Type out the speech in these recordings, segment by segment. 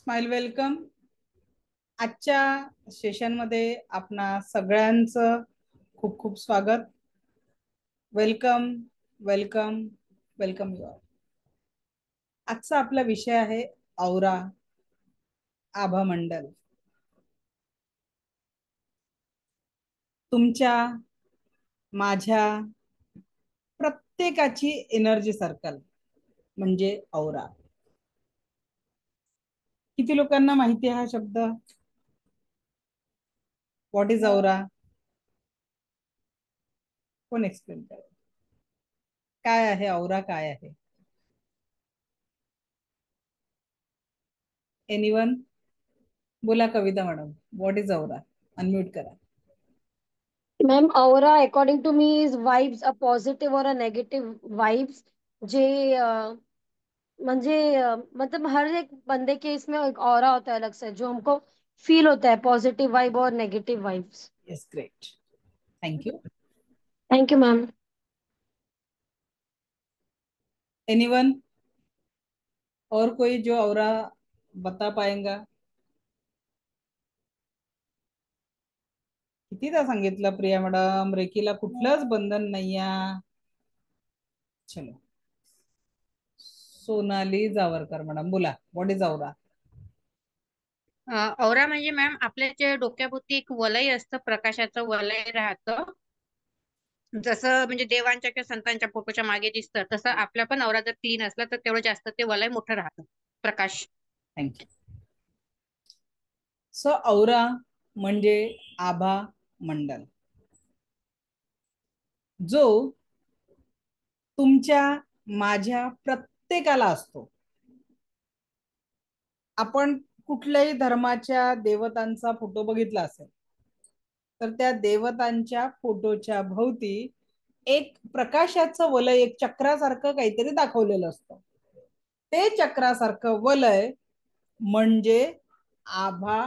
Smile welcome. आजच्या सेशनमध्ये आपणा सगळ्यांचं खूप खूप स्वागत. Welcome welcome welcome you all. आजचा आपला विषय आहे औरा आभा मंडल. तुमच्या माझ्या प्रत्येकाची एनर्जी सर्कल म्हणजे औरा. किती लोकांना माहिती आहे हा शब्द? व्हॉट इज औरा? कोण एक्सप्लेन करेल? काय आहे औरा? काय आहे? एनीवन? बोला Kavita madam, what is aura? Unmute करा. Ma'am aura according to me is vibes, a positive or a negative vibes जे म्हणजे मतलब हर एक बंदे के इसमें एक ऑरा होता है अलग से जो हमको फील होता है, पॉजिटिव वाइब और negative vibes. Yes, great, thank you. Thank you ma'am. Anyone और कोई जो औरा बता पाएगा? कितीदा सांगितलं प्रिया मॅडम, रेकीला कुठलंच बंधन नाही. चलो, सोनाली जावरकर मॅडम बोला, व्हॉट इज औरा? औरा म्हणजे मॅम आपल्या जे डोक्याभोवती एक वलय असतं, प्रकाशाचं वलय राहतं. जसं म्हणजे देवांच्या किंवा संतांच्या फोटोच्या मागे दिसतं, तसं आपला पण औरा जर क्लीन असला तर तेवढं जास्त ते वलय मोठं राहतं, प्रकाश. थँक्यू. सो औरा म्हणजे आभा मंडल, जो तुमच्या माझ्या प्रत्येकाला असतो. आपण कुठल्याही धर्माच्या देवतांचा फोटो बघितला असेल तर त्या देवतांच्या फोटोच्या भोवती एक प्रकाशाचं वलय, एक चक्रासारखं काहीतरी दाखवलेलं असतं. ते चक्रासारखं वलय म्हणजे आभा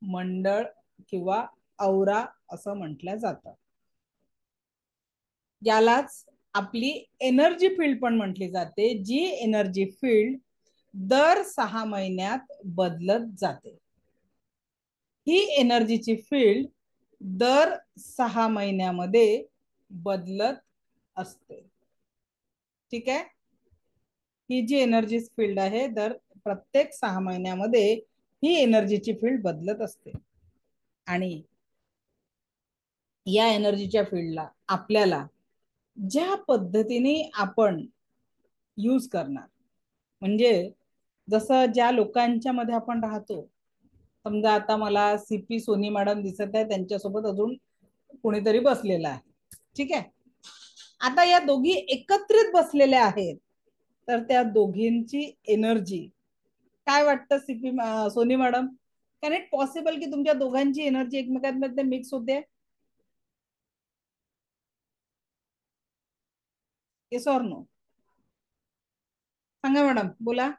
मंडळ किंवा औरा असं म्हटलं जातं. यालाच आपली एनर्जी फील्ड पण म्हटली जाते, जी एनर्जी फील्ड दर 6 महिन्यात बदलत जाते. ही एनर्जीची फील्ड दर 6 महिन्यामध्ये बदलत असते. ठीक आहे. ही जी एनर्जी फील्ड आहे, दर प्रत्येक 6 महिन्यामध्ये ही एनर्जीची फील्ड बदलत असते. आणि या एनर्जीच्या फील्डला आपल्याला ज्या पद्धतीने आपण यूज करणार, म्हणजे जसं ज्या लोकांच्या मध्ये आपण राहतो, समजा आता मला सीपी सोनी मॅडम दिसत आहे, त्यांच्यासोबत अजून कोणीतरी बसलेला आहे. ठीक आहे. आता या दोघी एकत्रित बसलेल्या आहेत, तर त्या दोघींची एनर्जी काय वाटतं CP Soni madam? Can it possible की तुमच्या दोघांची एनर्जी एकमेकांमध्ये मिक्स होते? Yes or no? सांगा मॅडम, बोला.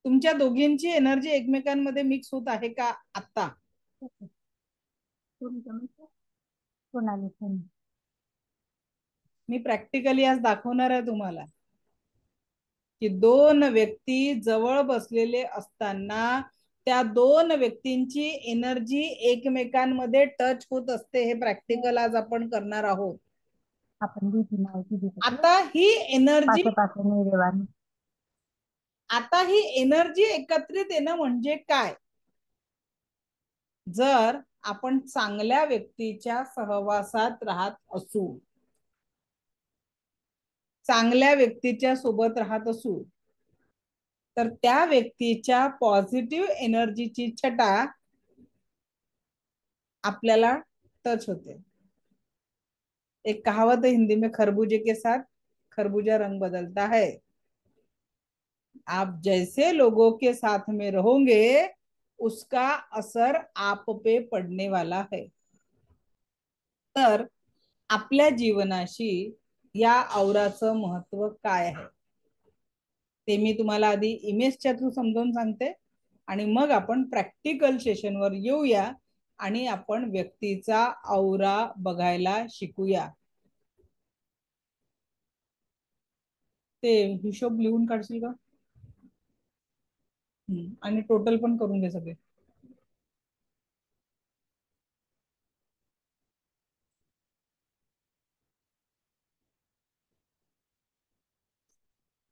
तुमच्या दोघींची एनर्जी एकमेकांमध्ये मिक्स होत आहे का आता? मी प्रॅक्टिकली आज दाखवणार आहे तुम्हाला की दोन व्यक्ती जवळ बसलेले असताना त्या दोन व्यक्तींची एनर्जी एकमेकांमध्ये टच होत असते. हे प्रॅक्टिकल आज आपण करणार आहोत. आता ही एनर्जी एकत्रित येणं म्हणजे काय? जर आपण चांगल्या व्यक्तीच्या सहवासात राहत असू, चांगल्या व्यक्तीच्या सोबत राहत असू, तर त्या व्यक्तीच्या पॉझिटिव्ह एनर्जीची छटा आपल्याला टच होते. एक कहावत है हिंदी में, खरबूजे के साथ खरबूजा रंग बदलता है. आप जैसे लोगों के साथ में रहोगे उसका असर आप पे पडने वाला है. तर आपल्या जीवनाशी या औराचं महत्व काय आहे ते मी तुम्हाला आधी इमेजच्या थ्रू समजावून सांगते, आणि मग आपण प्रॅक्टिकल सेशनवर येऊया आणि आपण व्यक्तीचा औरा बघायला शिकूया. ते हिशोब लिहून काढशील का? आणि टोटल पण करून घे सगळे.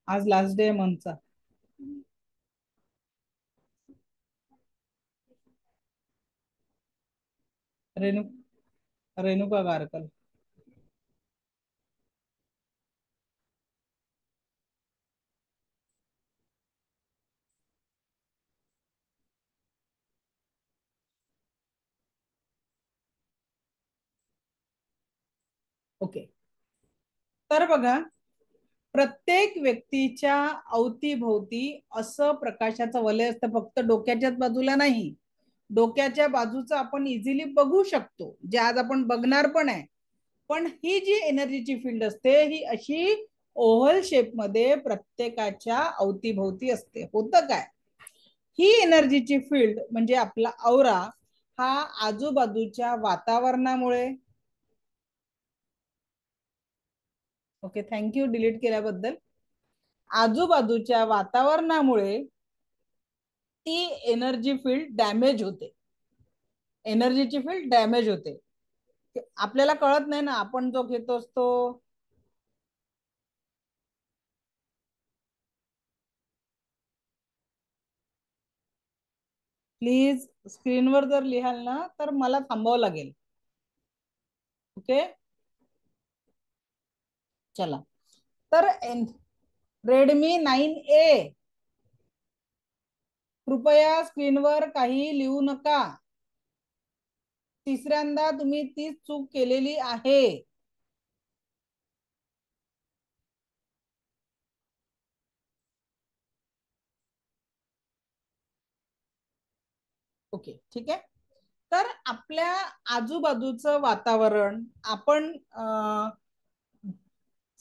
आज लास्ट डे मंथचा. रेणु रेणुका गारकल. ओके. तर बघा, प्रत्येक व्यक्तीच्या अवतीभोवती असं प्रकाशाचं वलय असतं, फक्त डोक्याच्याच बाजूला नाही, डोक्याच्या बाजूचं आपण इझिली बघू शकतो, जे आज आपण बघणार पण आहे. पण ही जी एनर्जीची फील्ड असते ही अशी ओव्हल शेप मध्ये प्रत्येकाच्या अवतीभोवती असते. होतं काय, ही एनर्जीची फील्ड म्हणजे आपला औरा हा आजूबाजूच्या वातावरणामुळे, ओके थँक्यू डिलीट केल्याबद्दल, आजूबाजूच्या वातावरणामुळे ती एनर्जी फील्ड डॅमेज होते. एनर्जीची फील्ड डॅमेज होते. आपल्याला कळत नाही ना, आपण जो घेतो असतो प्लीज स्क्रीनवर जर लिहाल ना तर मला थांबावं लागेल. ओके चला. तर रेडमी 9A, कृपया स्क्रीनवर काही लिहू नका. तिसऱ्यांदा तुम्ही तीच चूक केलेली आहे. ओके ठीक आहे. तर आपल्या आजूबाजूचं वातावरण आपण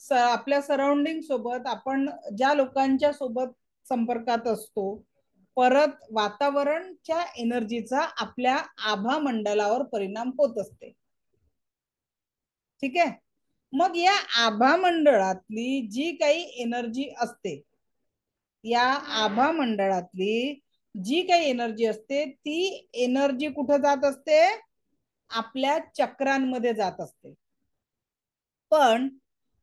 आपल्या सराउंडिंग सोबत, आपण ज्या लोकांच्या सोबत संपर्कात असतो, परत वातावरणच्या एनर्जीचा आपल्या आभा मंडलावर परिणाम होत असते. ठीक आहे. मग या आभा मंडळातली जी काही एनर्जी असते, या आभा मंडळातली जी काही एनर्जी असते ती एनर्जी कुठे जात असते, आपल्या चक्रांमध्ये जात असते. पण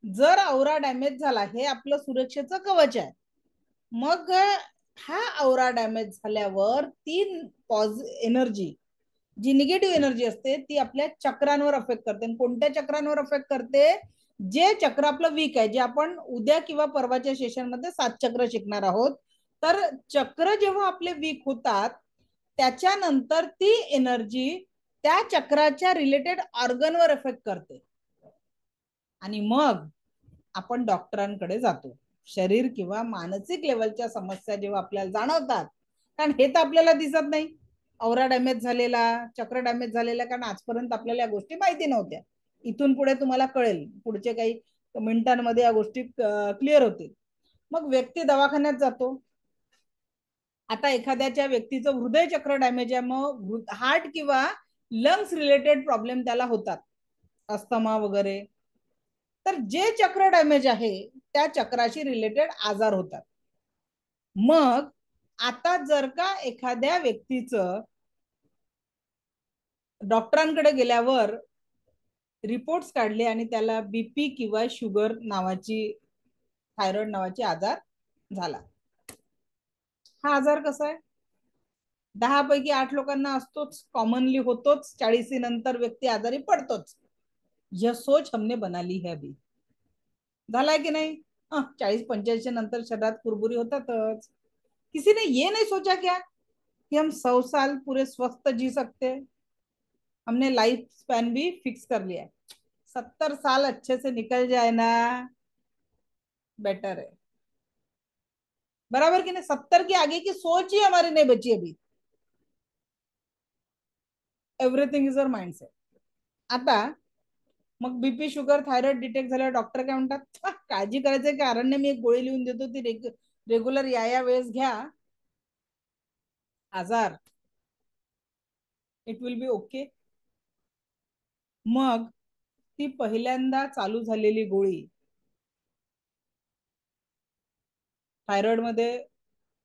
जर औरा डॅमेज झाला, हे आपलं सुरक्षेचं कवच आहे, मग हा औरा डॅमेज झाल्यावर ती एनर्जी, जी निगेटिव्ह एनर्जी असते ती आपल्या चक्रांवर अफेक्ट करते. कोणत्या चक्रांवर अफेक्ट करते, जे चक्र आपलं वीक आहे, जे आपण उद्या किंवा परवाच्या सेशन मध्ये 7 चक्र शिकणार आहोत. तर चक्र जेव्हा आपले वीक होतात त्याच्यानंतर ती एनर्जी त्या चक्राच्या रिलेटेड ऑर्गनवर इफेक्ट करते आणि मग आपण डॉक्टरांकडे जातो. शरीर किंवा मानसिक लेवलच्या समस्या जेव्हा आपल्याला जाणवतात, कारण हे तर आपल्याला दिसत नाही, औरा डॅमेज झालेला, चक्र डॅमेज झालेला, कारण आजपर्यंत आपल्याला या गोष्टी माहिती नव्हत्या. इथून पुढे तुम्हाला कळेल, पुढचे काही मिनिटांमध्ये या गोष्टी क्लिअर होतील. मग व्यक्ती दवाखान्यात जातो. आता एखाद्याच्या व्यक्तीचं हृदय चक्र डॅमेज आहे, मग हार्ट किंवा लंग्स रिलेटेड प्रॉब्लेम त्याला होतात, अस्थमा वगैरे. तर जे चक्र डॅमेज आहे त्या चक्राशी रिलेटेड आजार होतात. मग आता जर का एखाद्या व्यक्तीचं डॉक्टरांकडे गेल्यावर रिपोर्ट्स काढले आणि त्याला बीपी किंवा शुगर नावाची, थायरॉइड नावाची आजार झाला. हा आजार कसा आहे, 10 पैकी 8 लोकांना असतोच, कॉमनली होतोच, 40 नंतर व्यक्ती आजारी पडतोच. यह सोच हमने बना ली है अभी. झालाय की नहीं, 40-45 नंतर शरीरात कुरबुरी होतातच. किसी ने ये नहीं सोचा क्या कि हम 100 साल पूरे स्वस्थ जी सकते हैं. हमने लाइफ स्पैन भी फिक्स कर लिया है, 70 साल अच्छे से निकल जाए ना, बेटर है. बराबर कि नहीं, 70 के आगे की सोच ही हमारी नहीं बची अभी. Everything is our mindset. आता मग बीपी शुगर थायरॉइड डिटेक्ट झाल्यावर डॉक्टर काय म्हणतात, काळजी करायचं कारण नाही, मी एक गोळी लिहून देतो, ती रेग्युलर या वेळेस घ्या, आजार इट विल बी ओके. मग ती पहिल्यांदा चालू झालेली गोळी थायरॉइड मध्ये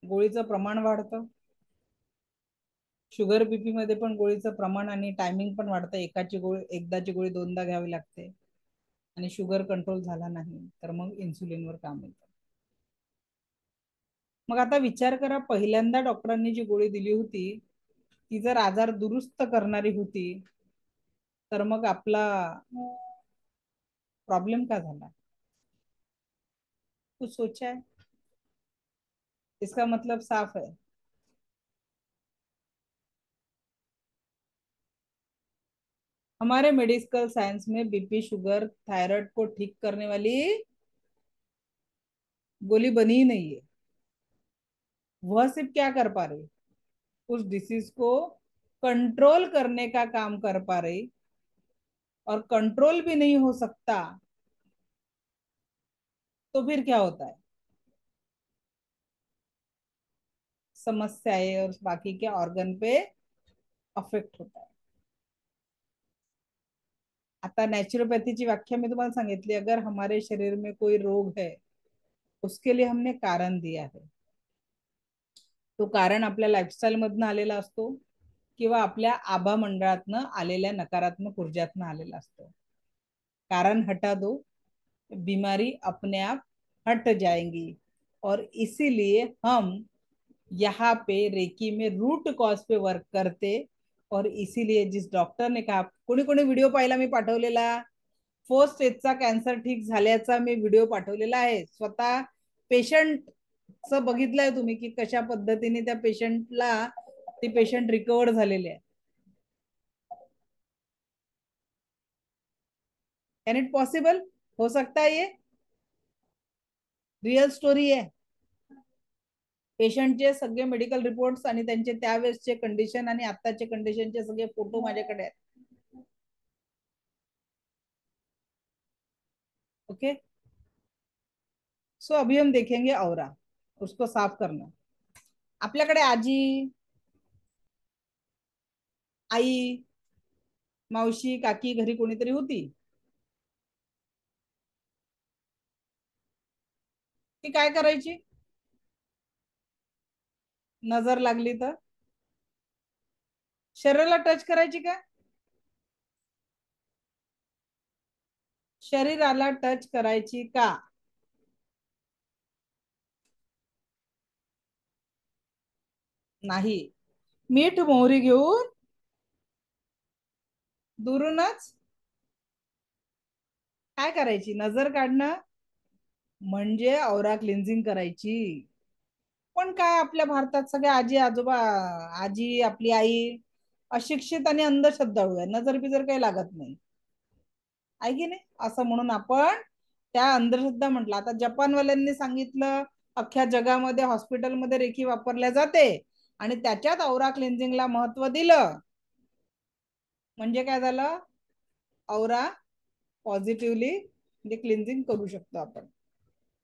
गोळीचं प्रमाण वाढतं. शुगर बीपी मध्ये पण गोळीचं प्रमाण आणि टायमिंग पण वाढतं. एकदाची गोळी दोनदा घ्यावी लागते. आणि शुगर कंट्रोल झाला नाही तर मग इन्सुलिनवर काम येतं. मग आता विचार करा, पहिल्यांदा डॉक्टरांनी जी गोळी दिली होती ती जर आजार दुरुस्त करणारी होती तर मग आपला प्रॉब्लेम का झाला? कुछ सोचा है? इसका मतलब साफ है, हमारे मेडिकल साइंस में बीपी शुगर थायराइड को ठीक करने वाली गोली बनी ही नहीं है। वह सिर्फ क्या कर पा रही, उस डिसीज को कंट्रोल करने का काम कर पा रही। और कंट्रोल भी नहीं हो सकता तो फिर क्या होता है? समस्याएं और बाकी के ऑर्गन पे अफेक्ट होता है। आता नॅचरोपॅथीची व्याख्या मी तुम्हाला सांगितली, अगर हमारे शरीर में कोई रोग है उसके लिए हमने कारण दिया है, तो कारण आपल्या लाईफस्टाईल मधनं आलेला असतो किंवा आपल्या आभा मंडळातनं आलेल्या नकारात्मक ऊर्जातनं आलेला असतो। कारण हटा दो, बीमारी अपने आप हट जाएंगी। और इसीलिए हम यहाँ पे रेकी में रूट कॉज पे वर्क करते। और इसीलिए जिस डॉक्टर ने कहा, कोणी कोणी व्हिडिओ पाहिला मी पाठवलेला, 4 स्टेजचा कॅन्सर ठीक झाल्याचा मी व्हिडिओ पाठवलेला आहे। स्वतः पेशंटच बघितलंय तुम्ही की कशा पद्धतीने त्या पेशंटला ती पेशंट रिकवर झालेले आहे। Can it possible? हो सकता है, ये रियल स्टोरी आहे। पेशंटचे सगळे मेडिकल रिपोर्ट्स आणि त्यांचे त्यावेळेसचे कंडिशन आणि आताचे कंडिशनचे सगळे फोटो माझ्याकडे आहेत। ओके, सो अभी हम देखेंगे औरा, उसको साफ करना। आपल्याकडे आजी, आई, मावशी, काकी घरी कोणीतरी होती, ती काय करायची? नजर लागली तर शरीराला टच करायची का? शरीराला टच करायची का? नाही। मीठ मोहरी घेऊन दुरूनच काय करायची? नजर काढणं म्हणजे औरा क्लिन्झिंग करायची। पण काय आपल्या भारतात सगळे आजी आजोबा, आजी आपली आई अशिक्षित आणि अंधश्रद्धाळू आहे, नजर बिजर काही लागत नाही, आहे की नाही? असं म्हणून आपण त्या अंधश्रद्धा म्हटलं। आता जपानवाल्यांनी सांगितलं अख्ख्या जगामध्ये हॉस्पिटलमध्ये रेकी वापरल्या जाते आणि त्याच्यात औरा क्लिन्झिंगला महत्व दिलं, म्हणजे काय झालं? औरा पॉझिटिव्हली म्हणजे क्लिन्झिंग करू शकतो आपण।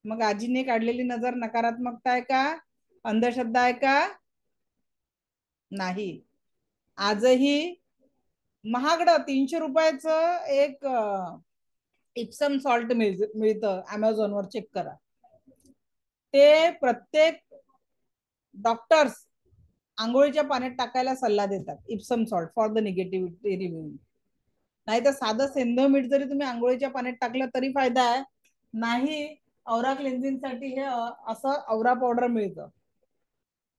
मग आजीने काढलेली नजर नकारात्मकता आहे का? अंधश्रद्धा आहे का? नाही। आजही महागडं 300 रुपयाचं एक इप्सम सॉल्ट मिळतं, अमेझॉनवर चेक करा। ते प्रत्येक डॉक्टर्स आंघोळीच्या पाण्यात टाकायला सल्ला देतात, Epsom salt for the negativity removing. नाही तर साधं सेंधव मीठ जरी तुम्ही आंघोळीच्या पाण्यात टाकलं तरी फायदा आहे नाही। औरा क्लिन्झिंग साठी हे असं औरा पावडर मिळतं,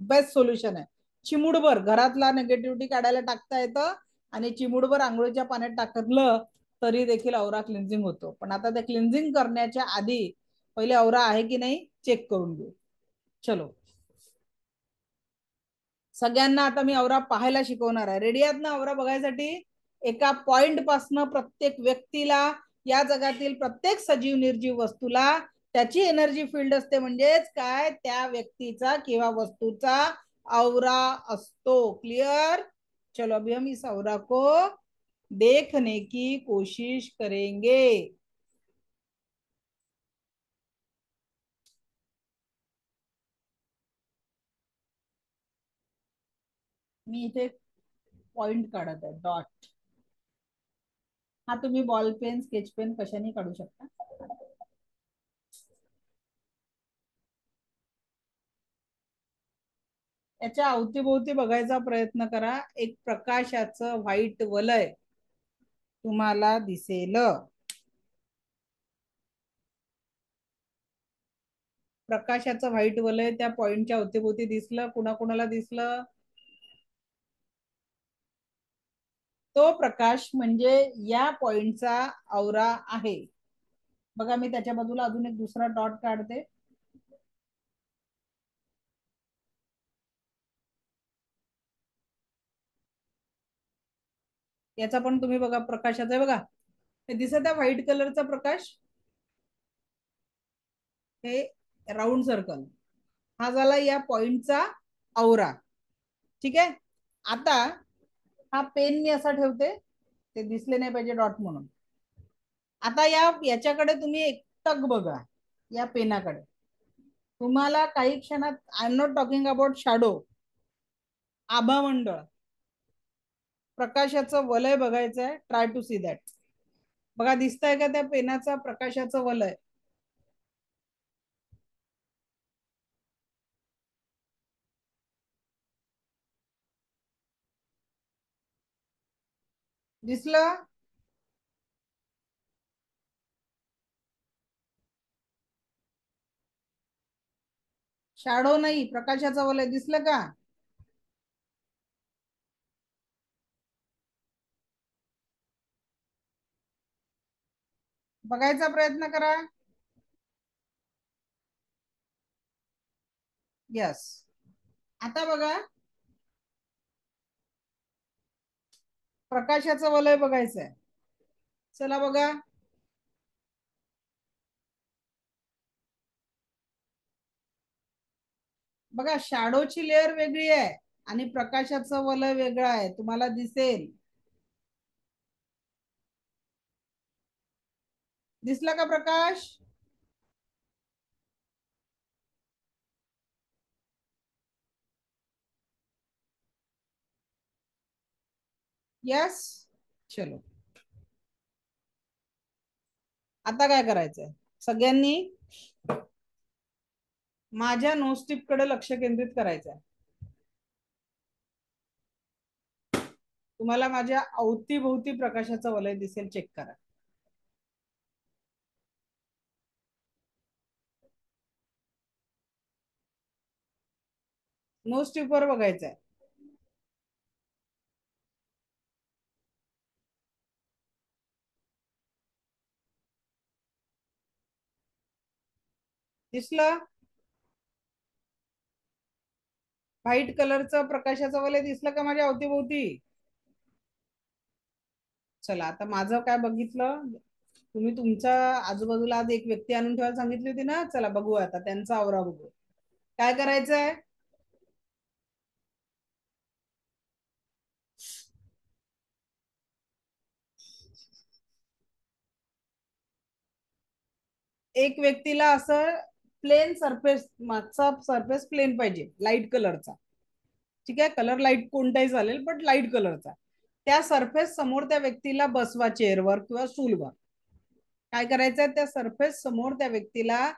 बेस्ट सोल्युशन आहे। चिमुडभर घरातला निगेटिव्हिटी काढायला टाकता येतं आणि चिमुडभर आंघोळीच्या पाण्यात टाकलं तरी देखील औरा क्लिन्झिंग होतो। पण आता ते क्लिन्झिंग करण्याच्या आधी पहिले औरा आहे की नाही चेक करून घेऊ। चलो, सगळ्यांना आता मी औरा पाहायला शिकवणार आहे। रेडी आहात ना औरा बघायसाठी? एका पॉइंट पासन प्रत्येक व्यक्तीला, या जगातील प्रत्येक सजीव निर्जीव वस्तूला त्याची एनर्जी फील्ड असते, म्हणजेच काय, त्या व्यक्तीचा किंवा वस्तूचा औरा असतो। क्लियर? चलो अभी हम इस औरा को देखने की कोशिश करेंगे। मी इथे पॉइंट काढत आहे, डॉट। हा तुम्ही बॉल पेन, स्केच पेन कशाने काढू शकता। याच्या अवतीभोवती बघायचा प्रयत्न करा. एक प्रकाशाचं व्हाईट वलय तुम्हाला दिसेल. प्रकाशाचं व्हाईट वलय त्या पॉइंटच्या अवतीभोवती दिसलं. कुणाकुणाला दिसलं? तो प्रकाश म्हणजे या पॉइंटचा औरा आहे. बघा, मी त्याच्या बाजूला अजून एक दुसरा डॉट काढते. याचा पण तुम्ही बघा, प्रकाशाचा आहे बघा, हे दिसत आहे व्हाईट कलरचा प्रकाश. हे राऊंड सर्कल हा झाला या पॉइंटचा औरा. ठीक आहे. आता हा पेन मी असा ठेवते, ते दिसले नाही पाहिजे डॉट म्हणून. आता याच्याकडे तुम्ही एकटक बघा, या पेनाकडे. तुम्हाला काही क्षणात, I am not talking about shadow, आभामंडळ, प्रकाशाचं वलय बघायचं आहे. Try to see that. बघा, दिसतंय का त्या पेनाचा प्रकाशाचं वलय? दिसलं? शॅडो नाही, प्रकाशाचं वलय दिसलं का? बघायचा प्रयत्न करा. यस. आता बघा, प्रकाशाचं वलय बघायचंय. चला बघा. बघा, शॅडोची लेअर वेगळी आहे आणि प्रकाशाचं वलय वेगळं आहे. तुम्हाला दिसेल. दिसला का प्रकाश? यस. चलो, आता काय करायचंय? सगळ्यांनी माझ्या नोस्टिप कडे लक्ष केंद्रित करायचंय. तुम्हाला माझ्या अवतीभोवती प्रकाशाचं वलय दिसेल. चेक करा. नोस्टिप वर बघायचंय. दिसलं? व्हाईट कलरचं प्रकाशाचं वलय दिसलं का माझ्या अवतीभोवती? चला, आता माझं काय बघितलं तुम्ही? तुमच्या आजूबाजूला आज एक व्यक्ती आणून ठेवायला सांगितली होती ना. चला बघू, आता त्यांचा आवरा बघू. काय करायचंय? एक व्यक्तीला असं प्लेन सरफेस, मागचा सरफेस प्लेन पाहिजे, लाईट कलरचा. ठीक आहे, कलर लाईट कोणताही चालेल, बट लाईट कलरचा. त्या सरफेस समोर त्या व्यक्तीला बसवा, चेअरवर किंवा स्टूलवर. काय करायचंय? त्या सरफेस समोर त्या व्यक्तीला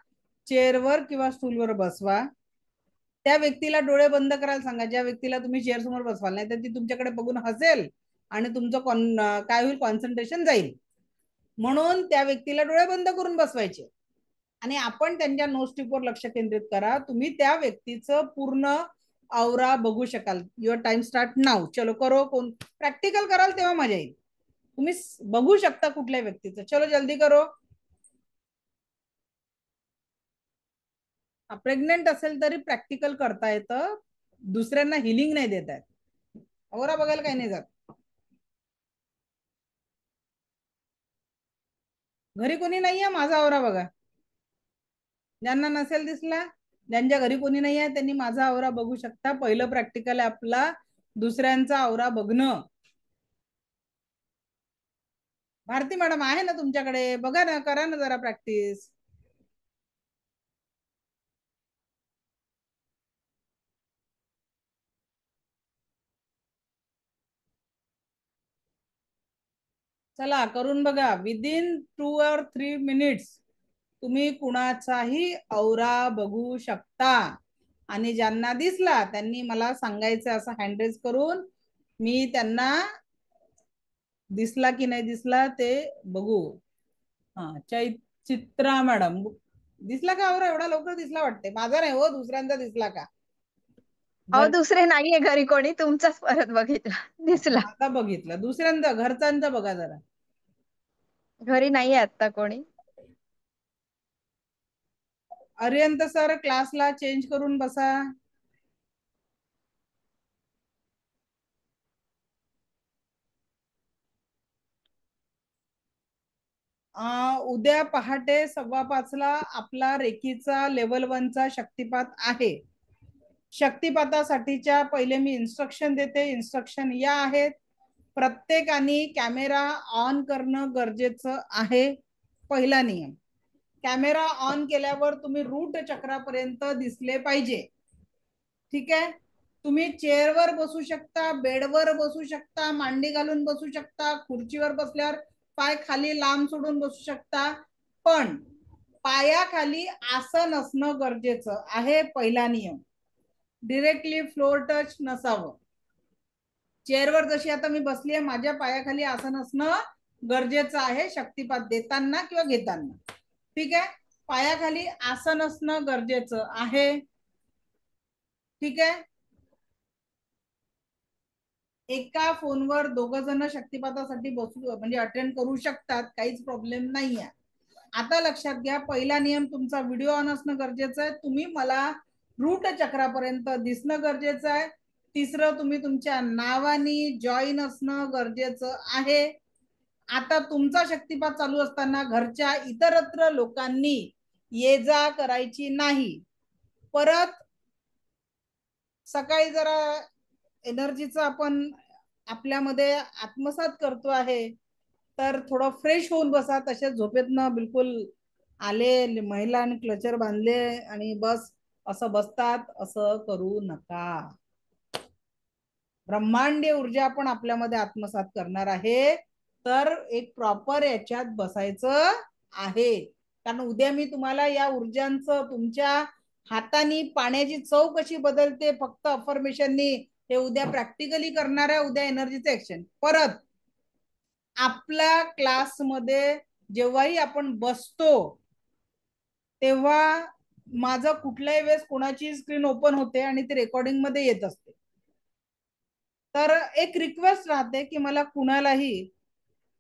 चेअरवर किंवा स्टूलवर बसवा. त्या व्यक्तीला डोळे बंद करायला सांगा. ज्या व्यक्तीला तुम्ही चेअर समोर बसवाल, नाही तर ती तुमच्याकडे बघून हसेल आणि तुमचं काय होईल, कॉन्सन्ट्रेशन जाईल. म्हणून त्या व्यक्तीला डोळे बंद करून बसवायचे आणि आपण त्यांच्या नोस्टिपवर लक्ष केंद्रित करा. तुम्ही त्या व्यक्तीचं पूर्ण औरा बघू शकाल. युअर टाइम स्टार्ट नाव. चलो करो. कोण प्रॅक्टिकल कराल तेव्हा मजा येईल. तुम्ही बघू शकता कुठल्या व्यक्तीचं. चलो जल्दी करो. प्रेग्नेंट असेल तरी प्रॅक्टिकल करता येतं. दुसऱ्यांना हिलिंग नाही देत आहेत. औरा बघायला काही नाही जात. घरी कोणी नाहीये, माझा आवरा बघा. ज्यांना नसेल दिसला, ज्यांच्या घरी कोणी नाही आहे, त्यांनी माझा आवरा बघू शकता. पहिलं प्रॅक्टिकल आहे आपला, दुसऱ्यांचा आवरा बघणं. भारती मॅडम आहे ना तुमच्याकडे? बघा ना, करा ना जरा प्रॅक्टिस. चला करून बघा. विदिन 2 or 3 minutes तुम्ही कुणाचाही औरा बघू शकता आणि ज्यांना दिसला त्यांनी मला सांगायचं असं हँड रेज करून मी त्यांना दिसला की नाही दिसला ते बघू. हा चित्रा मॅडम दिसला का? बरं एवढा लवकर दिसला वाटते. माझा नाही हो, दुसऱ्यांदा दिसला का? अहो दुसरे नाहीये घरी कोणी, तुमचाच परत बघितला दिसला. आता बघितलं, दुसऱ्यांदा घरच्यांचा बघा जरा. घरी नाहीये आता कोणी. अरिहंत सर क्लासला चेंज करून बसा. उद्या पहाटे 5:15 आपला रेकीचा लेवल 1चा शक्तिपात आहे. शक्तिपातासाठीच्या पहिले मी इन्स्ट्रक्शन देते. इन्स्ट्रक्शन या आहेत. प्रत्येकाने कॅमेरा ऑन करणं गरजेचं आहे. पहिला नियम, कॅमेरा ऑन केल्यावर तुम्ही रूट चक्रापर्यंत दिसले पाहिजे. ठीक आहे. तुम्ही चेअरवर बसू शकता, बेडवर बसू शकता, मांडी घालून बसू शकता, खुर्चीवर बसल्यावर पाय खाली लांब सोडून बसू शकता, पण पायाखाली आसन असणं गरजेचं आहे. पहिला नियम, डिरेक्टली फ्लोर टच नसावं. चेअरवर जशी आता मी बसली आहे, माझ्या पायाखाली आसन असणं गरजेचं आहे शक्तिपात देताना किंवा घेताना. ठीक आहे. पायाखाली आसन असणं गरजेचं आहे. ठीक आहे. एका फोनवर 2 जण शक्तिपातासाठी बसू म्हणजे अटेंड करू शकतात, काहीच प्रॉब्लेम नाहीये. आता लक्षात घ्या, पहिला नियम तुमचा व्हिडिओ ऑन असणं गरजेचं आहे. तुम्ही मला रूट चक्रापर्यंत दिसणं गरजेचं आहे. तिसरं, तुम्ही तुमच्या नावानी जॉईन असणं गरजेचं आहे. आता तुमचा शक्तिपात चालू असताना घरच्या इतरत्र लोकांनी ये जा करायची नाही. परत सकाळी जरा एनर्जीचा आपण आपल्यामध्ये आत्मसात करतो आहे, तर थोडं फ्रेश होऊन बसा. तसेच झोपेतनं बिलकुल आले महिला आणि क्लचर बांधले आणि बस असं बसतात, असं करू नका. ब्रह्मांडीय ऊर्जा आपण आपल्यामध्ये आत्मसात करणार आहे, तर एक प्रॉपर याच्यात बसायचं आहे. कारण उद्या मी तुम्हाला या ऊर्जांचं तुमच्या हाताने पाण्याची चव कशी बदलते फक्त अफर्मेशननी हे उद्या प्रॅक्टिकली करणार आहे. उद्या एनर्जीचं ऍक्शन. परत आपल्या क्लासमध्ये जेव्हाही आपण बसतो तेव्हा माझं कुठल्याही वेळेस कोणाची स्क्रीन ओपन होते आणि ती रेकॉर्डिंग मध्ये येत असते. तर एक रिक्वेस्ट राहते की मला कुणालाही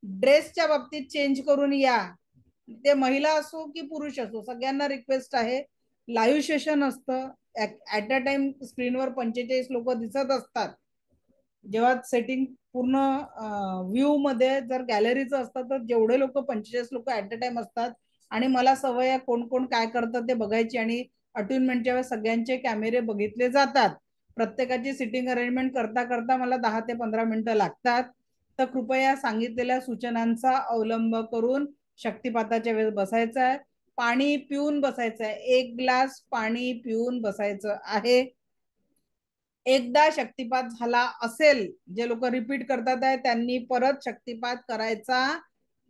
ड्रेसच्या बाबतीत चेंज करून या. ते महिला असो की पुरुष असो, सगळ्यांना रिक्वेस्ट आहे. लाईव्ह सेशन असतं. ऍट अ टाइम स्क्रीनवर 45 लोक दिसत असतात. जेव्हा सेटिंग पूर्ण व्ह्यू मध्ये जर गॅलरीचं असतं तर जेवढे लोक 45 लोक ऍट अ टाइम असतात आणि मला सवय कोण कोण काय करतात ते बघायची आणि अट्युनमेंटच्या वेळेस सगळ्यांचे कॅमेरे बघितले जातात. प्रत्येकाची सिटिंग अरेंजमेंट करता करता मला 10 ते 15 मिनिटं लागतात. तर कृपया सांगितलेल्या सूचनांचा अवलंब करून शक्तिपाताच्या वेळेस बसायचं आहे. पाणी पिऊन बसायचं आहे. 1 ग्लास पाणी पिऊन बसायचं आहे. एकदा शक्तिपात झाला असेल, जे लोक रिपीट करतात आहे त्यांनी परत शक्तिपात करायचा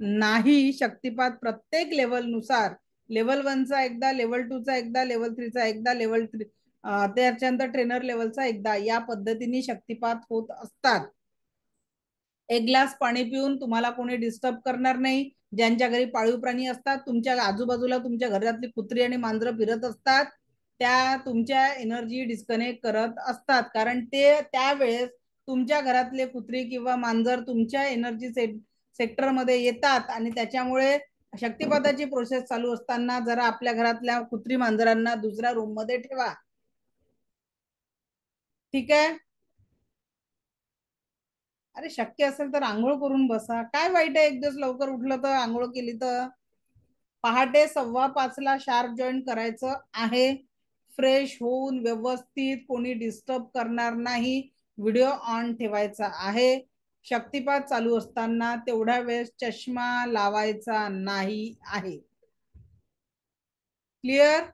नाही. शक्तिपात प्रत्येक लेवल नुसार, लेवल 1चा एकदा, लेवल 2चा एकदा, लेवल 3चा एकदा, लेवल 3 त्याच्यानंतर ट्रेनर लेवलचा एकदा, या पद्धतीने शक्तिपात होत असतात. 1 ग्लास पाणी पिऊन तुम्हाला कोणी डिस्टर्ब करणार नाही. ज्यांच्या घरी पाळीव प्राणी असतात, तुमच्या आजूबाजूला तुमच्या घरातली कुत्री आणि मांजरं फिरत असतात, त्या तुमच्या एनर्जी डिस्कनेक्ट करत असतात. कारण ते त्यावेळेस तुमच्या घरातले कुत्री किंवा मांजर तुमच्या एनर्जी सेक्टर मध्ये येतात आणि त्याच्यामुळे शक्तिपाताची प्रोसेस चालू असताना जरा आपल्या घरातल्या कुत्री मांजरांना दुसऱ्या रूम मध्ये ठेवा. ठीक आहे. अरे शक्य असेल तर आंघोळ करून बसा. काय वाईट आहे एक दिवस लवकर उठलं तर, आंघोळ केली तर. पहाटे 5:15 शार्प जॉईन करायचं आहे. फ्रेश होऊन व्यवस्थित, कोणी डिस्टर्ब करणार नाही. व्हिडिओ ऑन ठेवायचा आहे. शक्तिपात चालू असताना तेवढ्या वेळेस चष्मा लावायचा नाही आहे. क्लिअर?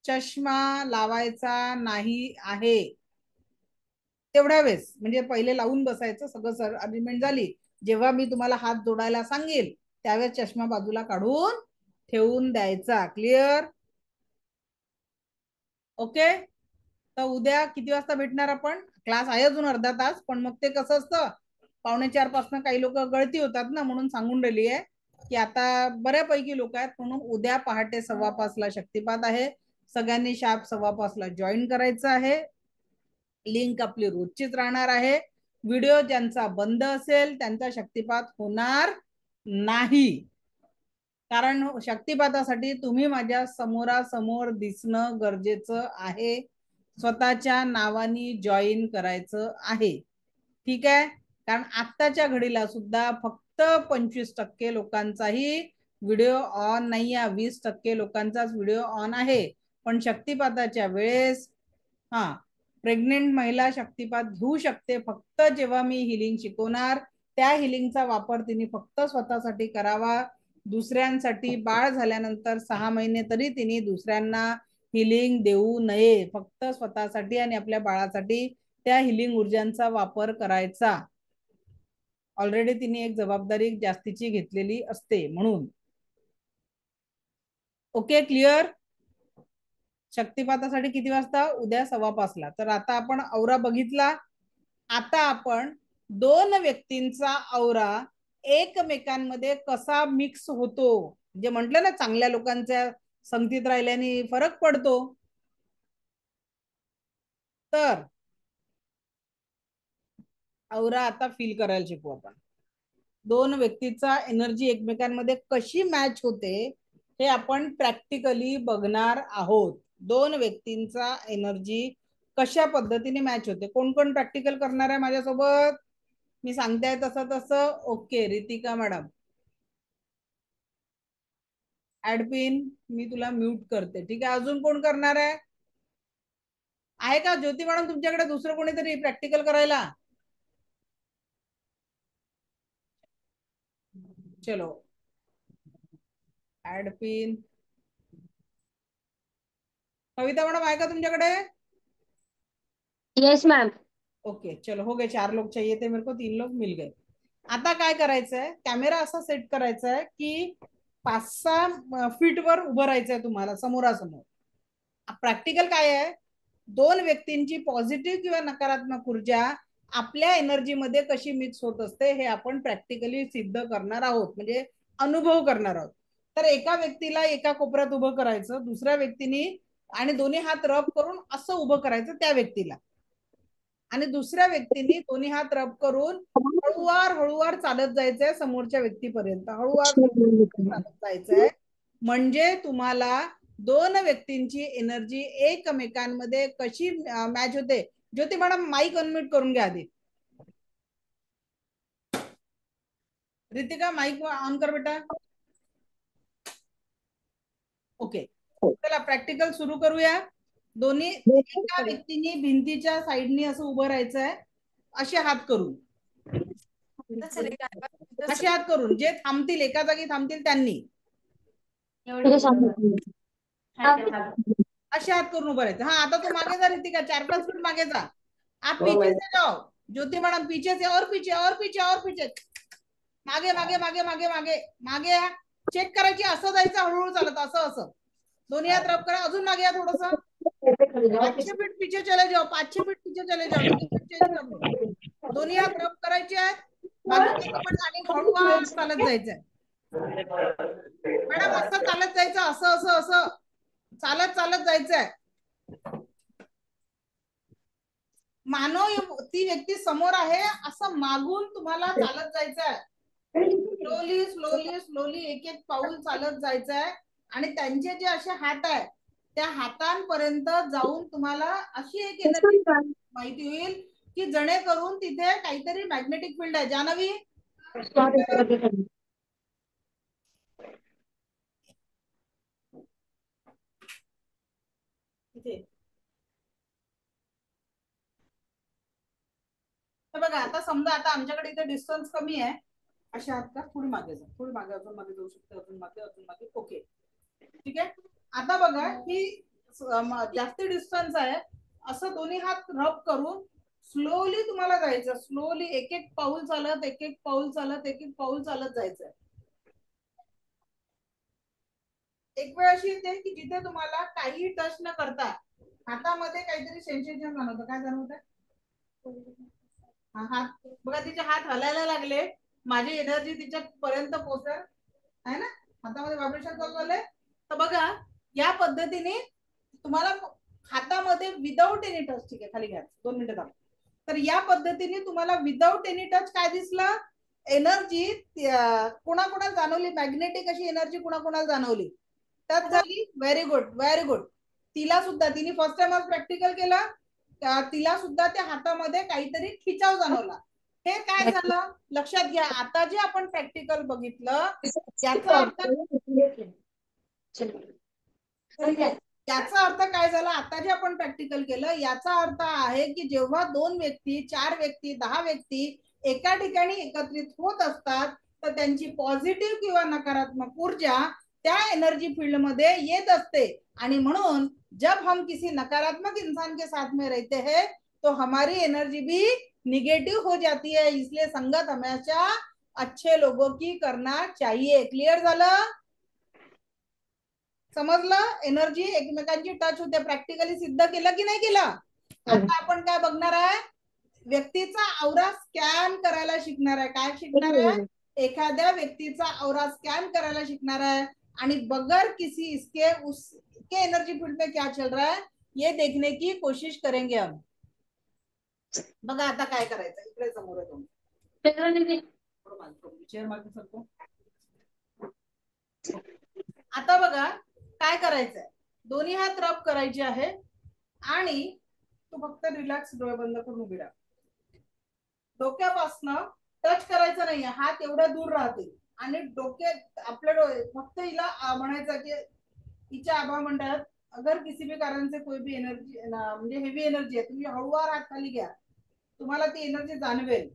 चष्मा लावायचा नाही आहे तेवढ्या वेळेस. म्हणजे पहिले लावून बसायचं, सगळं अरेंजमेंट झाली. जेव्हा मी तुम्हाला हात जोडायला सांगेल त्यावेळेस चष्मा बाजूला काढून ठेवून द्यायचा. क्लिअर? ओके, तर उद्या किती वाजता भेटणार आपण? क्लास आहे अजून अर्धा तास, पण मग ते कसं असतं 3:45 पासून काही लोक गळती होतात ना, म्हणून सांगून राहिली आहे की आता बऱ्यापैकी लोक आहेत, म्हणून उद्या पहाटे 5:15 शक्तिपात आहे. सगळ्यांनी शार्प 5:15 जॉईन करायचं आहे. लिंक आपली रोजचीच राहणार आहे. व्हिडिओ ज्यांचा बंद असेल त्यांचा शक्तिपात होणार नाही, कारण शक्तिपातासाठी तुम्ही माझ्या समोरासमोर दिसणं गरजेचं आहे. स्वतःच्या नावाने जॉईन करायचं आहे. ठीक आहे, कारण आत्ताच्या घडीला सुद्धा फक्त 25% लोकांचाही व्हिडिओ ऑन नाही आहे. 20% लोकांचाच व्हिडिओ ऑन आहे. पण शक्तिपाताच्या वेळेस प्रेग्नेंट महिला शक्तिपात घेऊ शकते फक्त जेव्हा मी हिलिंग शिकवणार. त्या हिलिंगचा वापर तिने फक्त स्वतःसाठी करावा. दुसऱ्यांसाठी बाळ झाल्यानंतर 6 महिने तरी तिने दुसऱ्यांना हिलिंग देऊ नये. फक्त स्वतःसाठी आणि आपल्या बाळासाठी त्या हिलिंग ऊर्जांचा वापर करायचा. ऑलरेडी तिने एक जबाबदारी जास्तीची घेतलेली असते म्हणून. Okay, clear? शक्तिपातासाठी किती वाजता? उद्या 5:15. तर आता आपण औरा बघितला. आता आपण 2 व्यक्तींचा औरा एकमेकांमध्ये कसा मिक्स होतो, जे म्हटलं ना चांगल्या लोकांच्या संगतीत राहिल्याने फरक पडतो. तर औरा आता फील करायला शिकू आपण. 2 व्यक्तीचा एनर्जी एकमेकांमध्ये कशी मॅच होते हे आपण प्रॅक्टिकली बघणार आहोत. 2 व्यक्तींचा एनर्जी कशा पद्धतीने मॅच होते. कोण कोण प्रॅक्टिकल करणार आहे माझ्यासोबत? मी सांगते तसं तसं. ओके, रितिका मॅडम ऍडपिन मी तुला म्यूट करते. ठीक आहे, अजून कोण करणार आहे का? ज्योती मॅडम तुमच्याकडे दुसरं कोणीतरी प्रॅक्टिकल करायला? चलो, ऍडपिन कविता मॅडम आहे का तुमच्याकडे? Yes ma'am. ओके, चलो हो गए. 4 लोग चाहिए थे मेरे को, 3 लोग मिल गए. आता काय करायचंय, कॅमेरा असा सेट करायचा आहे की 5-6 फीट वर उभं राहायचंय तुम्हाला समोरासमोर. प्रॅक्टिकल काय आहे, 2 व्यक्तींची पॉझिटिव्ह किंवा नकारात्मक ऊर्जा आपल्या एनर्जी मध्ये कशी मिक्स होत असते हे आपण प्रॅक्टिकली सिद्ध करणार आहोत, म्हणजे अनुभव करणार आहोत. तर एका व्यक्तीला एका कोपऱ्यात उभं करायचं, दुसऱ्या व्यक्तीने आणि दोन्ही हात रब करून असं उभं करायचं त्या व्यक्तीला, आणि दुसऱ्या व्यक्तीने दोन्ही हात रब करून हळूवार हळूवार चालत जायचंय समोरच्या व्यक्तीपर्यंत. हळूवार चालत जायचंय, म्हणजे तुम्हाला 2 व्यक्तींची एनर्जी एकमेकांमध्ये कशी मॅच होते. ज्योती मॅडम माईक अनम्यूट करून घ्या आधी. रितिका माईक ऑन कर बेटा. ओके, चला प्रॅक्टिकल सुरू करूया. दोन्ही एका व्यक्तीने भिंतीच्या साईडनी असं उभं राहायचंय, असे हात करून. असे हात करून जे थांबतील, एका जागी थांबतील त्यांनी असे हात करून उभं राहायचं. आता तू मागे जा रितिका, 4-5 फीट मागे जा. आप पीछे से जाओ ज्योति मैडम, पीछे से और पीछे और पीछे और पीछे, मागे मागे मागे मागे मागे मागे या. चेक करायची, असं जायचं हळूहळू चालत, असं असं. दोन्ही हात रब करा, अजून मागे या थोडस. 500 फीट पीछे चले जाओ, 500 फीट पीछे चले जाओ. चेंज करो. दोन्ही हात रब करायचे आहेत, बाजूला कपट आणि हळूवार चालत जायचंय. मॅडम असं चालत जायचं, असं असं असं चालत चालत जायचंय. मानव ती व्यक्ती समोर आहे असं मागून तुम्हाला चालत जायचंय. स्लोली स्लोली स्लोली एक एक पाऊल चालत जायचंय, आणि त्यांचे जे असे हात आहेत त्या हातांपर्यंत जाऊन तुम्हाला अशी एक एनर्जी माहिती होईल की जेणेकरून तिथे काहीतरी मॅग्नेटिक फील्ड आहे. जानवी इथे तर बघा, आता समजा आता आमच्याकडे इथे डिस्टन्स कमी आहे. अशा हात का थोडी मागे जा, थोडी मागे, अजून मागे जाऊ शकते, अजून मागे अजून मागे. ओके, ठीक आहे. आता बघा ही जास्ती डिस्टन्स आहे, असं दोन्ही हात रब करून स्लोली तुम्हाला जायचं. स्लोली एक एक पाऊल चालत, एक एक पाऊल चालत, एक एक पाऊल चालत जायचंय. एक वेळ अशी येते की जिथे तुम्हाला काही टच न करता हातामध्ये काहीतरी सेन्सेशन जाणवतं. काय जाणवतं? हात बघा, तिचे हात हलायला लागले, माझी एनर्जी तिच्या पर्यंत पोहोचेल आहे ना, हातामध्ये व्हायब्रेशन चालू झाले. तर बघा या पद्धतीने तुम्हाला हातामध्ये विदाऊट एनी टच, ठीक आहे खाली घ्या 2 मिनिटं थांबा. तर या पद्धतीने तुम्हाला विदाऊट एनी टच काय दिसलं, एनर्जी कोणाकोणाला जाणवली, मॅग्नेटिक अशी एनर्जी कोणाकोणाला जाणवली, टच झाली. Very good, very good. तिला सुद्धा, तिने फर्स्ट टाइम आज प्रॅक्टिकल केलं, तिला सुद्धा त्या हातामध्ये काहीतरी खिचाव जाणवला. हे काय झालं लक्षात घ्या. आता जे आपण प्रॅक्टिकल बघितलं याचा अर्थ काय झाला, आता जे आपण प्रॅक्टिकल केलं याचा अर्थ आहे की जेव्हा 2 व्यक्ती, 4 व्यक्ती, 10 व्यक्ती एका ठिकाणी एकत्रित होत असतात तर त्यांची पॉझिटिव्ह किंवा नकारात्मक ऊर्जा त्या एनर्जी फील्ड मध्ये येत असते. आणि म्हणून जब हम किसी नकारात्मक इंसान के साथ में रहते हैं तो हमारी एनर्जी भी निगेटिव हो जाती है. इसलिए संगत हमेशा अच्छे लोगों की करना चाहिए. क्लियर झालं? समजलं? एनर्जी एकमेकांची टच होते. प्रॅक्टिकली सिद्ध केलं की नाही केलं? आता आपण काय बघणार आहे, व्यक्तीचा औरा स्कॅन करायला शिकणार आहे. काय शिकणार आहे? एखाद्या व्यक्तीचा औरा स्कॅन करायला शिकणार आहे आणि बगैर किसी उसके एनर्जी फील्ड में क्या चल रहा है ये देखने की कोशिश करेंगे हम. बघा आता काय करायचं, इकडे समोर आहे तुम्ही. आता बघा काय करायचंय, दोन्ही हात रब करायचे आहे आणि तू फक्त रिलॅक्स डोळे बंद करून उभी राहा. डोक्यापासनं टच करायचं नाहीये, हात एवढ्या दूर राहतील आणि डोक्यात आपले डोळे फक्त हिला म्हणायचं की हिच्या आभा म्हणतात अगर किसी भी कारण से कोई भी एनर्जी म्हणजे हेवी एनर्जी आहे, तुम्ही हळूवार हात खाली घ्या, तुम्हाला ती एनर्जी जाणवेल.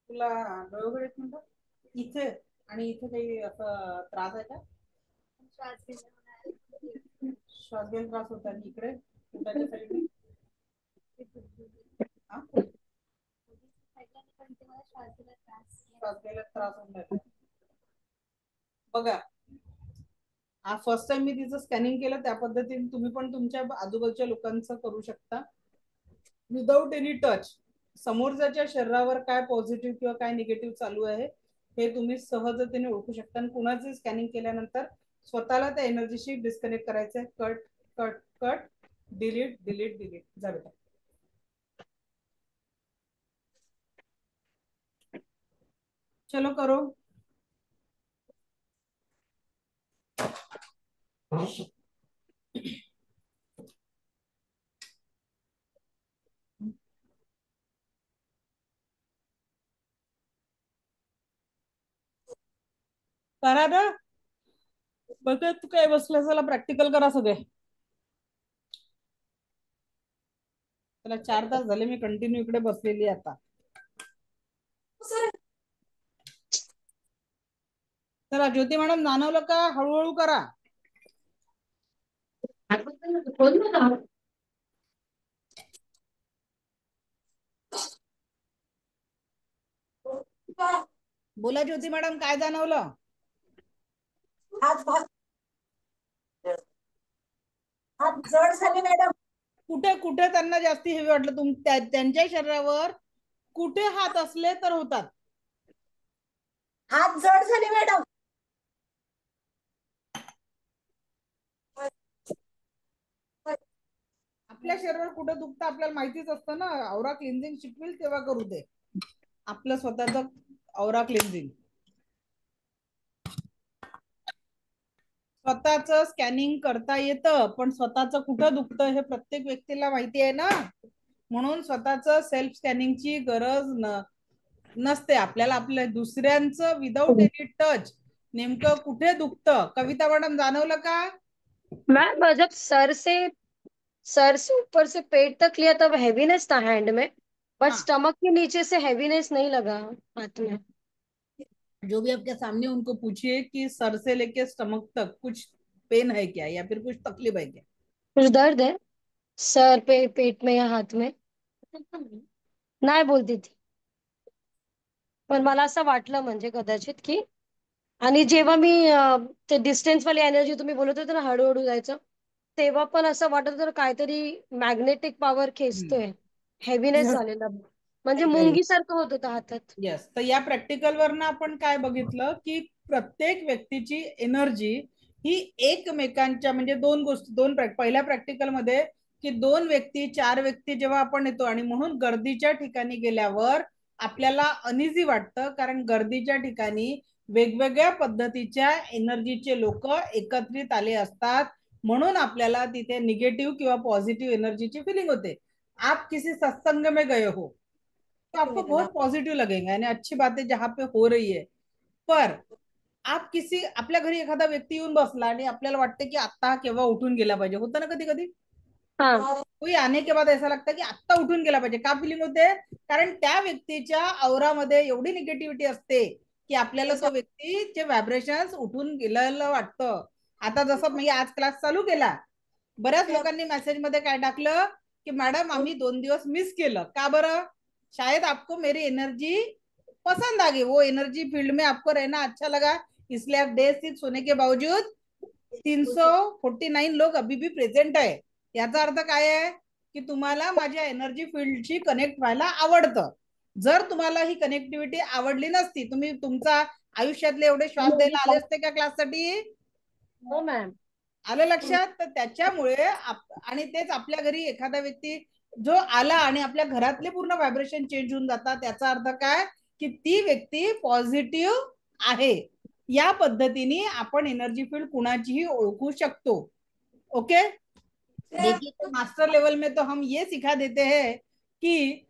तुला डोळे येत म्हणतात इथे आणि इथे काही असं त्रास आहे का? श्वास घ्यायला त्रास होता इकडे पोटाच्या साईडने? श्वास घ्यायला त्रास होत. बघा हा फर्स्ट टाइम मी तिचं स्कॅनिंग केलं, त्या पद्धतीने तुम्ही पण तुमच्या आजूबाजूच्या लोकांचं करू शकता विदाउट एनी टच. समोरच्या शरीरावर काय पॉझिटिव्ह किंवा काय निगेटिव्ह चालू आहे हे तुम्ही सहजतेने ओळखू शकता. आणि कुणाचे स्कॅनिंग केल्यानंतर स्वतःला त्या एनर्जीशी डिस्कनेक्ट करायचंय. Cut cut cut, delete delete delete. जा बेटा. चलो करो. करा ना. बघा तू काय बसला, चला प्रॅक्टिकल करा सगळे. त्याला 4 तास झाले मी कंटिन्यू इकडे बसलेली आता. चला ज्योती मॅडम जाणवलं का? हळूहळू करा. बोला ज्योती मॅडम काय जाणवलं? हात जड झाले मॅडम. कुठे कुठे त्यांना जास्ती हेवी वाटलं? त्यांच्या शरीरावर कुठे हात असले तर होतात? हात जड झाले मॅडम. आपल्या शरीरावर कुठे दुखतं आपल्याला माहितीच असतं ना. औरा क्लिन्झिंग शिकवेल तेव्हा करू दे आपलं स्वतःच औरा क्लिन्झिंग. स्वतःच स्कॅनिंग करता येतं पण स्वतःच कुठं दुखतं हे प्रत्येक व्यक्तीला माहिती आहे ना. म्हणून स्वतःच सेल्फ स्कॅनिंगची गरज नसते आपल्याला. आपल्या दुसऱ्यांचं विदाउट एनी टच नेमकं कुठे दुखतं? कविता मॅडम जाणवलं का? मैम जब सर से ऊपर से पेट तक लिया तब हैवीनेस था हैंड में, बट हाँ, स्टमक के नीचे से हैवीनेस नहीं लगा हाथ में। जो भी आपके सामने उनको पूछिए कि सर से लेके स्टमक तक कुछ पेन है क्या या फिर कुछ तकलीफ है क्या? कुछ दर्द है सर पे, पेट में या हाथ में? नाही बोलती थी, पण मला असं वाटलं म्हणजे कदाचित की, आणि जेव्हा मी ते डिस्टन्स वाली एनर्जी तुम्ही बोलत होते ना हळूहळू जायचं, तेव्हा पण असं वाटत होतं काहीतरी मॅग्नेटिक पॉवर खेचतोय, हेवीनेस झालेला, म्हणजे व्हेरी मुंगीसारखं होत होतं हातात. येस. तर या प्रॅक्टिकल वरनं आपण काय बघितलं की प्रत्येक व्यक्तीची एनर्जी ही एकमेकांच्या म्हणजे दोन गोष्टी पहिल्या प्रॅक्टिकल मध्ये की 2 व्यक्ती 4 व्यक्ती जेव्हा आपण येतो आणि म्हणून गर्दीच्या ठिकाणी गेल्यावर आपल्याला अनइझी वाटतं, कारण गर्दीच्या ठिकाणी वेगवेगळ्या पद्धतीच्या एनर्जीचे लोक एकत्रित आले असतात, म्हणून आपल्याला तिथे निगेटिव्ह किंवा पॉझिटिव्ह एनर्जीची फिलिंग होते. आप किसी सत्संग में गए हो तो आपको बहुत पॉजिटिव लगेगा यानी अच्छी बातें जहाँ पे हो रही है. पर आप किसी आपल्या घरी एखादा व्यक्ती येऊन बसला आणि आपल्याला वाटतं की आता केव्हा उठून गेला पाहिजे, होतं ना कधी कधी. हा, कोई आने के बाद ऐसा लगता है की आता उठून गेला पाहिजे. का फिलिंग होते? कारण त्या व्यक्तीच्या औरामध्ये एवढी निगेटिव्हिटी असते की आपल्याला तो व्यक्तीचे व्हायब्रेशन उठून गेलेलं वाटतं. आता जसं मी आज क्लास चालू केला, बऱ्याच लोकांनी मेसेज मध्ये काय टाकलं की मॅडम आम्ही 2 दिवस मिस केलं. का बरं? शायद आपको मेरी एनर्जी पसंद आ गई, वो एनर्जी फील्ड में आपको रहना अच्छा लगा, इसलिए आप डे 6 होने के बावजूद 349 लोग अभी भी प्रेझेंट आहे. याचा अर्थ काय आहे की तुम्हाला माझ्या एनर्जी फील्डशी कनेक्ट व्हायला आवडतं. जर तुम्हाला ही कनेक्टिव्हिटी आवडली नसती, तुम्ही तुमचा आयुष्यातले एवढे श्वास द्यायला आले असते का क्लाससाठी? हो मॅम. आलं लक्षात? तर त्याच्यामुळे आणि तेच आपल्या घरी एखादा व्यक्ती जो आला आणि आपल्या घरातले पूर्ण व्हायब्रेशन चेंज होऊन जातात, त्याचा अर्थ काय की ती व्यक्ती पॉझिटिव्ह आहे. या पद्धतीने आपण एनर्जी फील्ड कुणाचीही ओळखू शकतो. ओके. देखिए तो मास्टर लेवल में तो हम ये सिखा देते हैं कि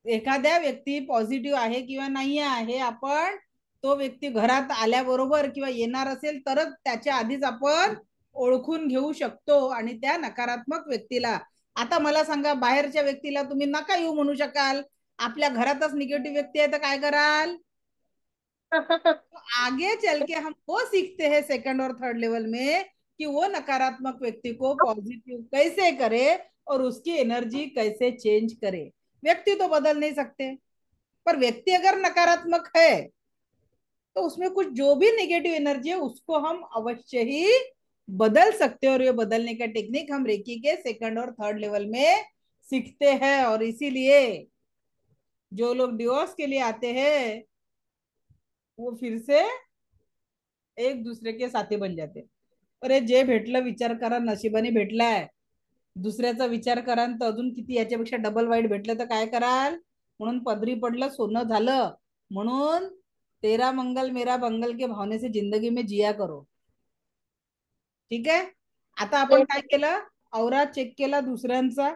एखाद्या व्यक्ती पॉझिटिव्ह आहे किंवा नाही आहे, आपण तो व्यक्ती घरात आल्याबरोबर किंवा येणार असेल तरच त्याच्या आधीच आपण ओळखून घेऊ शकतो आणि त्या नकारात्मक व्यक्तीला. आता मला सांगा, बाहेरच्या व्यक्तीला तुम्ही नका येऊ म्हणू शकाल, आपल्या घरातच निगेटिव्ह व्यक्ती आहे तर काय कराल? तो आगे चल के हम वो सीखते हैं सेकंड और थर्ड लेवल में कि वो नकारात्मक व्यक्ति को पॉजिटिव कैसे करे और उसकी एनर्जी कैसे चेंज करे. व्यक्ति तो बदल नहीं सकते, पर व्यक्ति अगर नकारात्मक है तो उसमें कुछ जो भी नेगेटिव एनर्जी है उसको हम अवश्य ही बदल सकते हैं, और ये बदलने का टेक्निक हम रेकी के सेकंड और थर्ड लेवल में सीखते हैं. और इसीलिए जो लोग डिवोर्स के लिए आते हैं वो फिर से एक दूसरे के साथी बन जाते. अरे जे भेटलं विचार करा, नशिबाने भेटलाय. दुसऱ्याचा विचार करा तर अजून किती याच्यापेक्षा डबल वाईट भेटलं तर काय कराल? म्हणून पदरी पडलं सोनं झालं. म्हणून तेरा मंगल मेरा मंगल के भावने से जिंदगी में जिया करो. ठीक आहे. आता आपण काय केलं? औरा चेक केला दुसऱ्यांचा,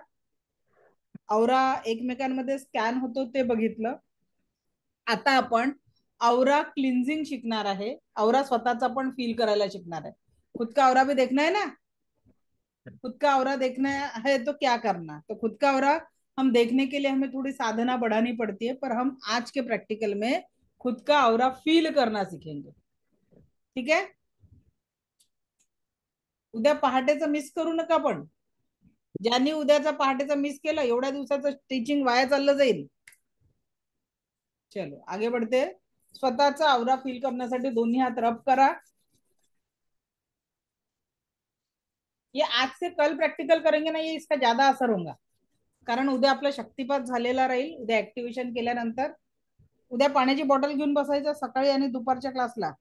औरा एकमेकांमध्ये स्कॅन होतो ते बघितलं. आता आपण औरा क्लिन्झिंग शिकणार आहे. औरा स्वतःचा पण फील करायला शिकणार आहे. खुद का औरा भी देखना है ना. खुद का औरा देखना है तो क्या करना, तो खुद का औरा हम देखने के लिए हमें थोड़ी साधना बढ़ानी पड़ती है, पर हम आज के प्रैक्टिकल में खुद का औरा फील करना सीखेंगे. ठीक है. उद्या पहाटेचं मिस करू नका. पण ज्यांनी उद्याचा पहाटेचा मिस केलं एवढ्या दिवसाचं टीचिंग वाया चाललं जाईल. चलो आगे बढ़ते. स्वतःचा औरा फील करण्यासाठी दोन्ही हात रब करा. ये आज से कल प्रैक्टिकल करेंगे ना, ये इसका ज्यादा असर होगा, कारण उद्या आपला शक्तिपात झालेला राहील. उद्या ऍक्टिव्हेशन केल्यानंतर उद्या पाण्याची बॉटल घेऊन बसायचं सकाळी आणि दुपारच्या क्लासला.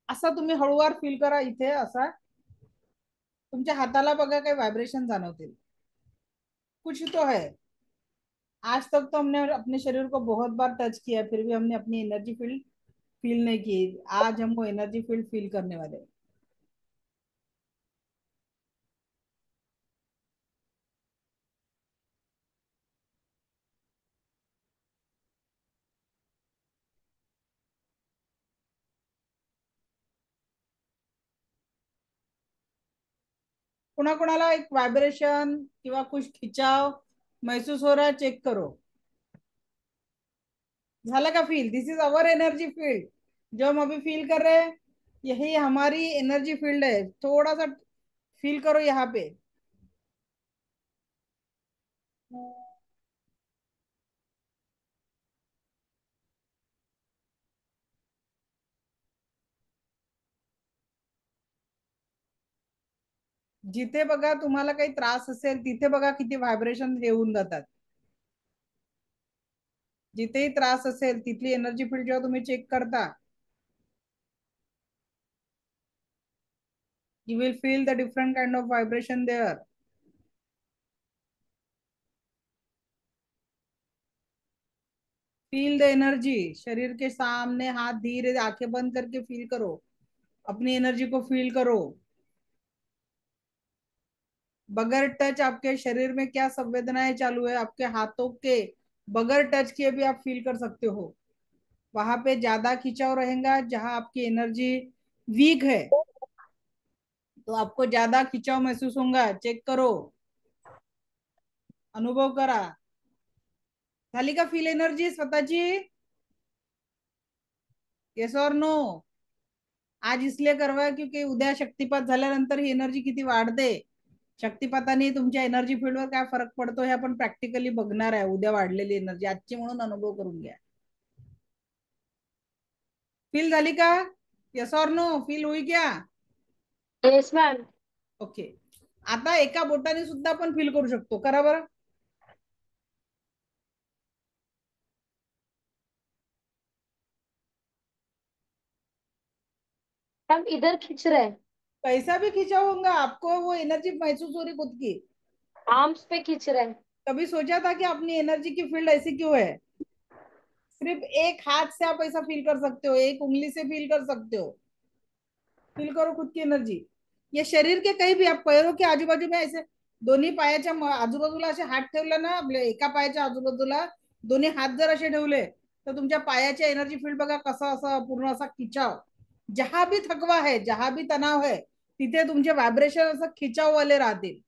असा तुम्ही हळूवार फील करा. इथे असा तुमच्या हाताला बघा काही व्हायब्रेशन जाणवतील. कुछ तो है. आज तक तो हमने अपने शरीर को बहुत बार टच किया, फिर भी हमने अपनी एनर्जी फील्ड फील नहीं की. आज हम वो एनर्जी फील्ड फील करने वाले हैं. कुणाकुणाला एक वाइब्रेशन किंवा कुछ खिंचाव महसूस हो रहा है, चेक करो। झाला का feel? This is our energy field. जो हम अभी फील कर रहे हैं यही हमारी एनर्जी फील्ड है। थोड़ा सा फील करो यहाँ पे। जिथे बघा तुम्हाला काही त्रास असेल तिथे बघा किती व्हायब्रेशन हे होऊन जातात। जिथेही त्रास असेल तिथली एनर्जी फील्ड जेव्हा तुम्ही चेक करता, you will feel the different kind of vibration there. Feel the energy. शरीर के सामने हाथ धीरे आंखें बंद करके फील करो, अपनी एनर्जी को फील करो। बगैर टच आपके शरीर में क्या संवेदनाएं चालू है, आपके हाथों के बगैर टच किए भी आप फील कर सकते हो। वहां पे ज्यादा खिंचाव रहेगा, जहां आपकी एनर्जी वीक है तो आपको ज्यादा खिंचाव महसूस होगा। चेक करो, अनुभव करा। झाली का फील एनर्जी स्वतःची? येस और नो? आज इसलिए करवा क्योंकि उद्या शक्तिपात झाल्यानंतर ही एनर्जी किती वाढते, शक्तिपाताने तुमच्या एनर्जी फील्डवर काय फरक पडतो हे आपण प्रॅक्टिकली बघणार आहे। उद्या वाढलेली एनर्जी आजची म्हणून अनुभव करून घ्या। फील झाली का? येस और नो? फील हुई क्या? Yes ma'am. ओके, आता एका बोटाने सुद्धा आपण फील करू शकतो। करा बरं। मैम इधर खींच रहे हैं, कैसा भी खींचा होगा आपको वो एनर्जी महसूस हो रही खुद की। आर्म्स पे खींच रहे हैं। कभी सोचा था कि अपनी एनर्जी की फील्ड ऐसी क्यों है? सिर्फ एक हाथ से आप ऐसा फील कर सकते हो, एक उंगली से फील कर सकते हो। फील करो खुद की एनर्जी। ये शरीर के कहीं भी, आप पैरों के आजूबाजू में ऐसे दोन्ही पायाच्या आजूबाजूला असे हात ठेवले ना, आपल्या एका पायाच्या आजूबाजूला दोन्ही हात जर असे ठेवले तर तुमच्या पायाच्या एनर्जी फील्ड बघा कसा असा पूर्ण असा खिंचाव। जहां भी थकवा है, जहां भी तणाव है, तिथे तुमचे व्हायब्रेशन असं खिंचाव वाले राहतील।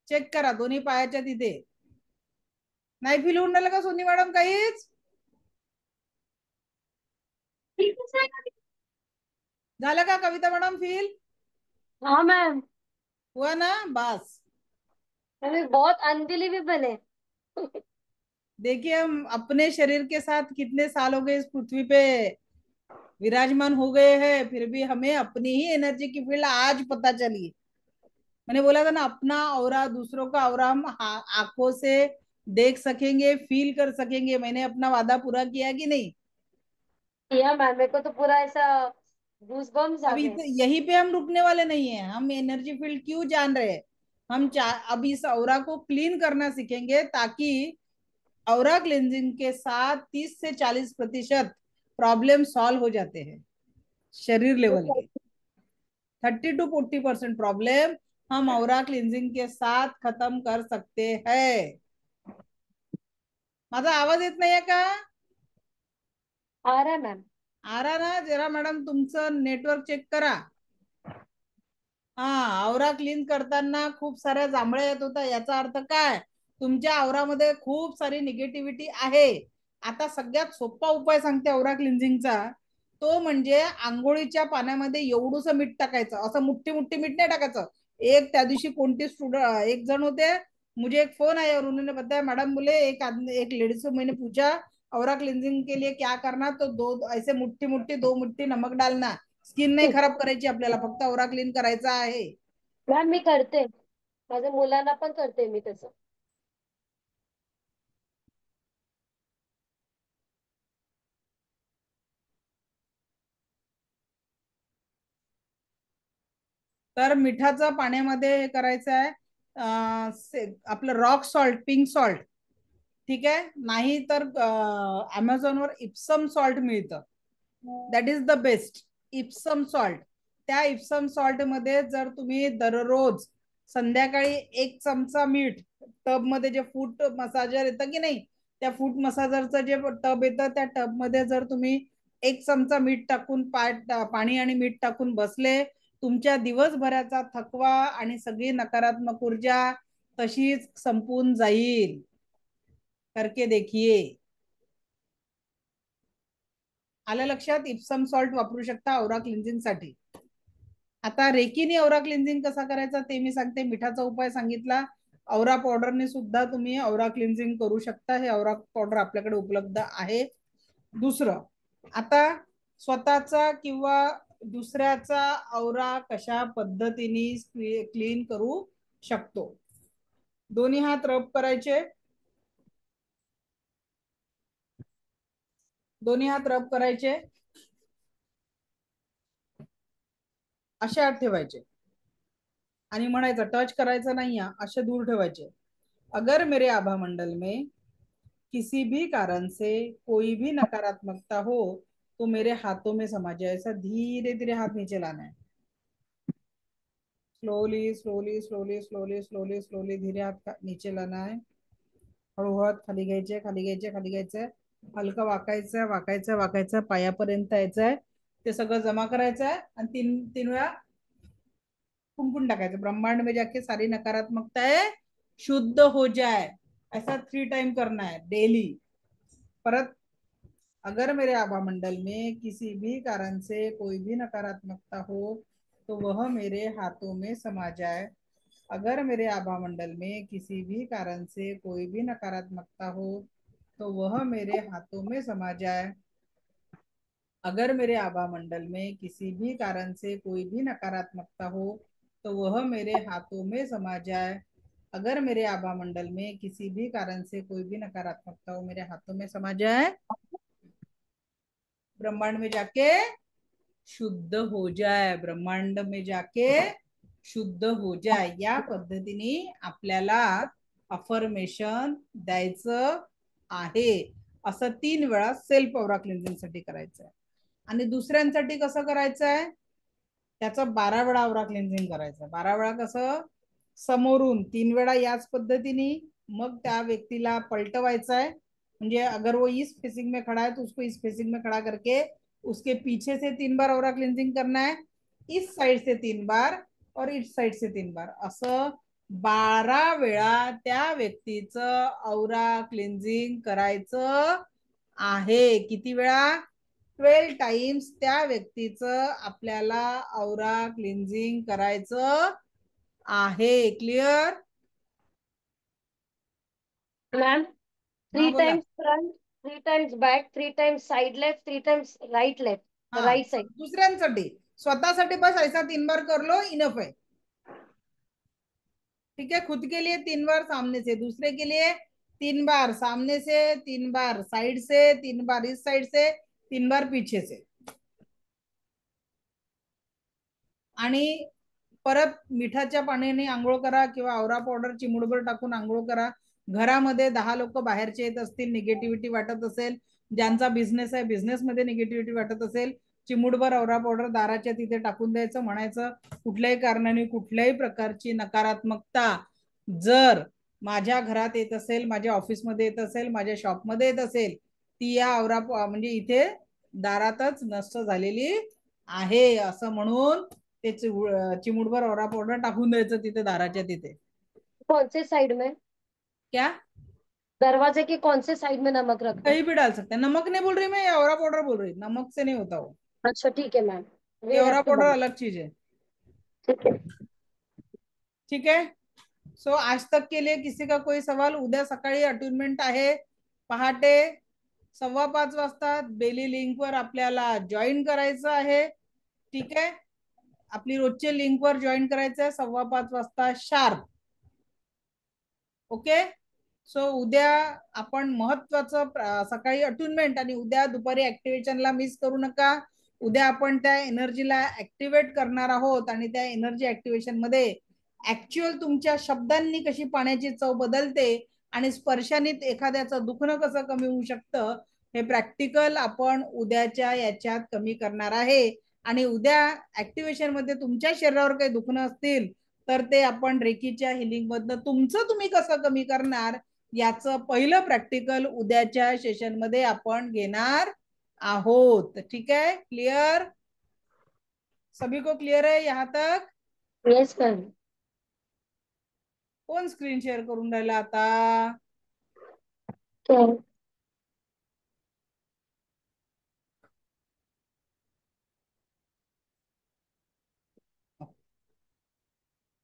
चेक करा दोन्ही पायाच्या तिथे। नाही फील होऊन राहिलं का सोनी मॅडम काहीच? झालं का कविता मैडम फील? हाँ मैम। हुआ ना? बस बहुत अनबिलीवेबल है। देखिए हम अपने शरीर के साथ कितने साल हो गए इस पृथ्वी पे विराजमान हो गए हैं, फिर भी हमें अपनी ही एनर्जी की फील्ड आज पता चली। मैंने बोला था ना, अपना औरा दूसरों का औरा हम आंखों से देख सकेंगे, फील कर सकेंगे। मैंने अपना वादा पूरा किया कि नहीं? किया मैम, मेरे को तो पूरा ऐसा गूज़बम्स आ अब गए। यहीं पे हम रुकने वाले नहीं है। हम एनर्जी फील्ड क्यों जान रहे हैं? हम अब इस औरा को क्लीन करना सीखेंगे ताकि औरा क्लेंजिंग के साथ 30 से 40% प्रॉब्लम सॉल्व हो जाते हैं। शरीर लेवल के 30 to 40% प्रॉब्लम हम औरा क्लींजिंग के साथ खत्म कर सकते हैं। माझा आवाज येत नाहीये का? आ रहा है मैम। आ रहा ना? जरा मॅडम तुमचं नेटवर्क चेक करा। हा, आवरा क्लीन करताना खूप साऱ्या जांभळ्या येत होता, याचा अर्थ काय? तुमच्या आवरामध्ये खूप सारी निगेटिव्हिटी आहे। आता सगळ्यात सोपा उपाय सांगते आवरा क्लिन्झिंगचा, तो म्हणजे आंघोळीच्या पाण्यामध्ये एवढूस मीठ टाकायचं। असं मुठ्ठी मुठ्ठी मीठ नाही टाकायचं। एक त्या दिवशी कोणती स्टूडेंट एक जण होते, मुझे एक फोन आया और उन्होंने बताया मैडम बोले एक लेडीज को मैंने पूछा औरा क्लिन्जिंग के लिए क्या करना, तो दो ऐसे मुठ्ठी मुठ्ठी 2 मुठ्ठी नमक डालना। स्किन नाही खराब करायची आपल्याला, फक्त औरा क्लीन करायचा आहे। मॅम मी करते, माझ्या मुलांना पण करते मी तसं। तर मिठाचं पाण्यामध्ये हे करायचं आहे, आपलं रॉक सॉल्ट, पिंक सॉल्ट, ठीक आहे। नाही तर अमेझॉनवर इप्सम सॉल्ट मिळतं, that is the best, Epsom salt. त्या इप्सम सॉल्ट मध्ये जर तुम्ही दररोज संध्याकाळी 1 चमचा मीठ, टब मध्ये जे फूट मसाजर येतं की नाही, त्या फूट मसाजरचं जे टब येतं त्या टब मध्ये जर तुम्ही 1 चमचा मीठ टाकून पाणी आणि मीठ टाकून बसले, तुमच्या दिवसभराचा थकवा आणि सगळी नकारात्मक ऊर्जा तशीच संपून जाईल. करके देखिए. आलं लक्षात? इप्सम सॉल्ट वापरू शकता औरा क्लिन्झिंग साठी. आता रेकीने औरा क्लिन्झिंग कसा करायचा ते मी सांगते. मिठाचा उपाय सांगितला. औरा पावडरने सुद्धा तुम्ही औरा क्लिन्झिंग करू शकता. हे औरा पावडर आपल्याकडे उपलब्ध आहे. दुसरं, आता स्वतःचा किंवा दुसऱ्याचा औरा कशा पद्धतीने क्लीन करू शकतो. दोन्ही हात रब करायचे. दोन्ही हात रब करायचे. असे हात ठेवायचे आणि म्हणायचं, टच करायचं नाही, असे दूर ठेवायचे. अगर मेरे आभा मंडल में किसी भी कारण से कोई भी नकारात्मकता हो तो मेरे हाथों में समा जाए. ऐसा धीरे धीरे हाथ नीचे लाना है. Slowly slowly slowly slowly slowly slowly धीरे हात नीचे लाना है. हळूहळू खाली घ्यायचे, खाली घ्यायचे, खाली घ्यायचंय. हलकं वाकायचं, वाकायचं, वाकायचं, पायापर्यंत यायचंय. ते सगळं जमा करायचं आहे आणि तीन तीन वेळा फुंकून टाकायचं. ब्रह्मांड में जाके सारी नकारात्मकता है शुद्ध हो जाए. ऐसा 3 टाइम करना है डेली. परत, अगर मेरे आभा मंडल में किसी भी कारण से कोई भी नकारात्मकता हो तो वह मेरे हाथों में समा जाए. अगर मेरे आभा मंडल में किसी भी कारण से कोई भी नकारात्मकता हो तो वह मेरे हाथों में समा जाए. अगर मेरे आभा मंडल में किसी भी कारण से कोई भी नकारात्मकता हो तो वह मेरे हाथों में समा जाए. अगर मेरे आभा मंडल में किसी भी कारण से कोई भी नकारात्मकता हो मेरे हाथों में समा जाए. ब्रह्मांड में जाके शुद्ध हो जाए. ब्रह्मांड में जाके शुद्ध हो जाए. या पद्धतीने आपल्याला अफर्मेशन द्यायचं आहे. असं 3 वेळा सेल्फ औरा क्लिन्झिंग साठी करायचं आहे. आणि दुसऱ्यांसाठी कसं करायचं आहे, त्याचं 12 वेळा औरा क्लिन्झिंग करायचं. 12 वेळा कसं, समोरून 3 वेळा याच पद्धतीने, मग त्या व्यक्तीला पलटवायचं आहे. म्हणजे अगर वो इस फेसिंग में खड़ा है तो उसको इस फेसिंग में खड़ा करके उसके पीछे से 3 बार औरा क्लिन्झिंग करना है. इस साइड से 3 बार और इस साइड से 3 बार. असं 12 वेळा त्या व्यक्तीचं औरा क्लिन्झिंग करायचं आहे. किती वेळा? 12 टाइम्स त्या व्यक्तीचं आपल्याला औरा क्लिन्झिंग करायचं आहे. Clear ma'am? 3 times front, 3 times back, 3 times side left, 3 times right left, right side. दुसऱ्यांसाठी. स्वतःसाठी बस ऐसा 3 बार कर लो, इनफ है. ठीक है. खुद के लिए 3 बार सामने से, दूसरे के लिए 3 बार सामने से, 3 बार साइड से, 3 बार इस साइड से, 3 बार पीछे से. आणि परत मिठाच्या पाण्याने आंघोळ करा किंवा औरा पावडर चिमुडभर टाकून आंघोळ करा. घरामध्ये 10 लोक बाहेरचे येत असतील, निगेटिव्हिटी वाटत असेल, ज्यांचा बिझनेस आहे बिझनेस मध्ये निगेटिव्हिटी वाटत असेल, चिमुडभर औरा पावडर दाराच्या तिथे टाकून द्यायचं. म्हणायचं, कुठल्याही कारणाने कुठल्याही प्रकारची नकारात्मकता जर माझ्या घरात येत असेल, माझ्या ऑफिसमध्ये येत असेल, माझ्या शॉपमध्ये येत असेल, ती या औरा म्हणजे इथे दारातच नष्ट झालेली आहे. असं म्हणून ते चिमुडभर औरा पावडर टाकून द्यायचं तिथे दाराच्या तिथे. कौन से साइड में? क्या? दरवाजे के कौन से साइड में नमक रखते? कहीं भी डाल सकते हैं. नमक नहीं बोल रही मैं, औरा पाउडर बोल रही. नमक से नहीं होता वो. अच्छा ठीक है मैम. ये औरा पाउडर अलग चीज है. ठीक है. ठीक है. सो आज तक के लिए किसी का कोई सवाल? उद्या सकाळी अटूनमेंट आहे. पहाटे 5:15 वाजता बेली लिंक वर आपल्याला जॉईन करायचं आहे. ठीक आहे. आपली रोजचे लिंक वर जॉईन करायचं आहे 5:15 वाजता शार्प. ओके. सो उद्या आपण महत्वाचं सकाळी अटूनमेंट आणि उद्या दुपारी ऍक्टिव्हेशनला मिस करू नका. उद्या आपण त्या एनर्जीला ऍक्टिव्हेट करणार आहोत आणि त्या एनर्जी ऍक्टिव्हेशन मध्ये ऍक्च्युअल तुमच्या शब्दांनी कशी पाण्याची चव बदलते आणि स्पर्शाने एखाद्याचं दुखणं कसं कमी होऊ शकतं हे प्रॅक्टिकल आपण उद्याच्या याच्यात कमी करणार आहे. आणि उद्या ऍक्टिव्हेशन मध्ये तुमच्या शरीरावर काही दुखणं असतील तर ते आपण रेकीच्या हिलिंग मधनं तुमचं तुम्ही कसं कमी करणार याचं पहिलं प्रॅक्टिकल उद्याच्या सेशन मध्ये आपण घेणार आहोत. ठीक आहे. क्लिअर? सभी को क्लियर है यहाँ तक? Yes ma'am. कोण स्क्रीन शेअर करून राहिला आता?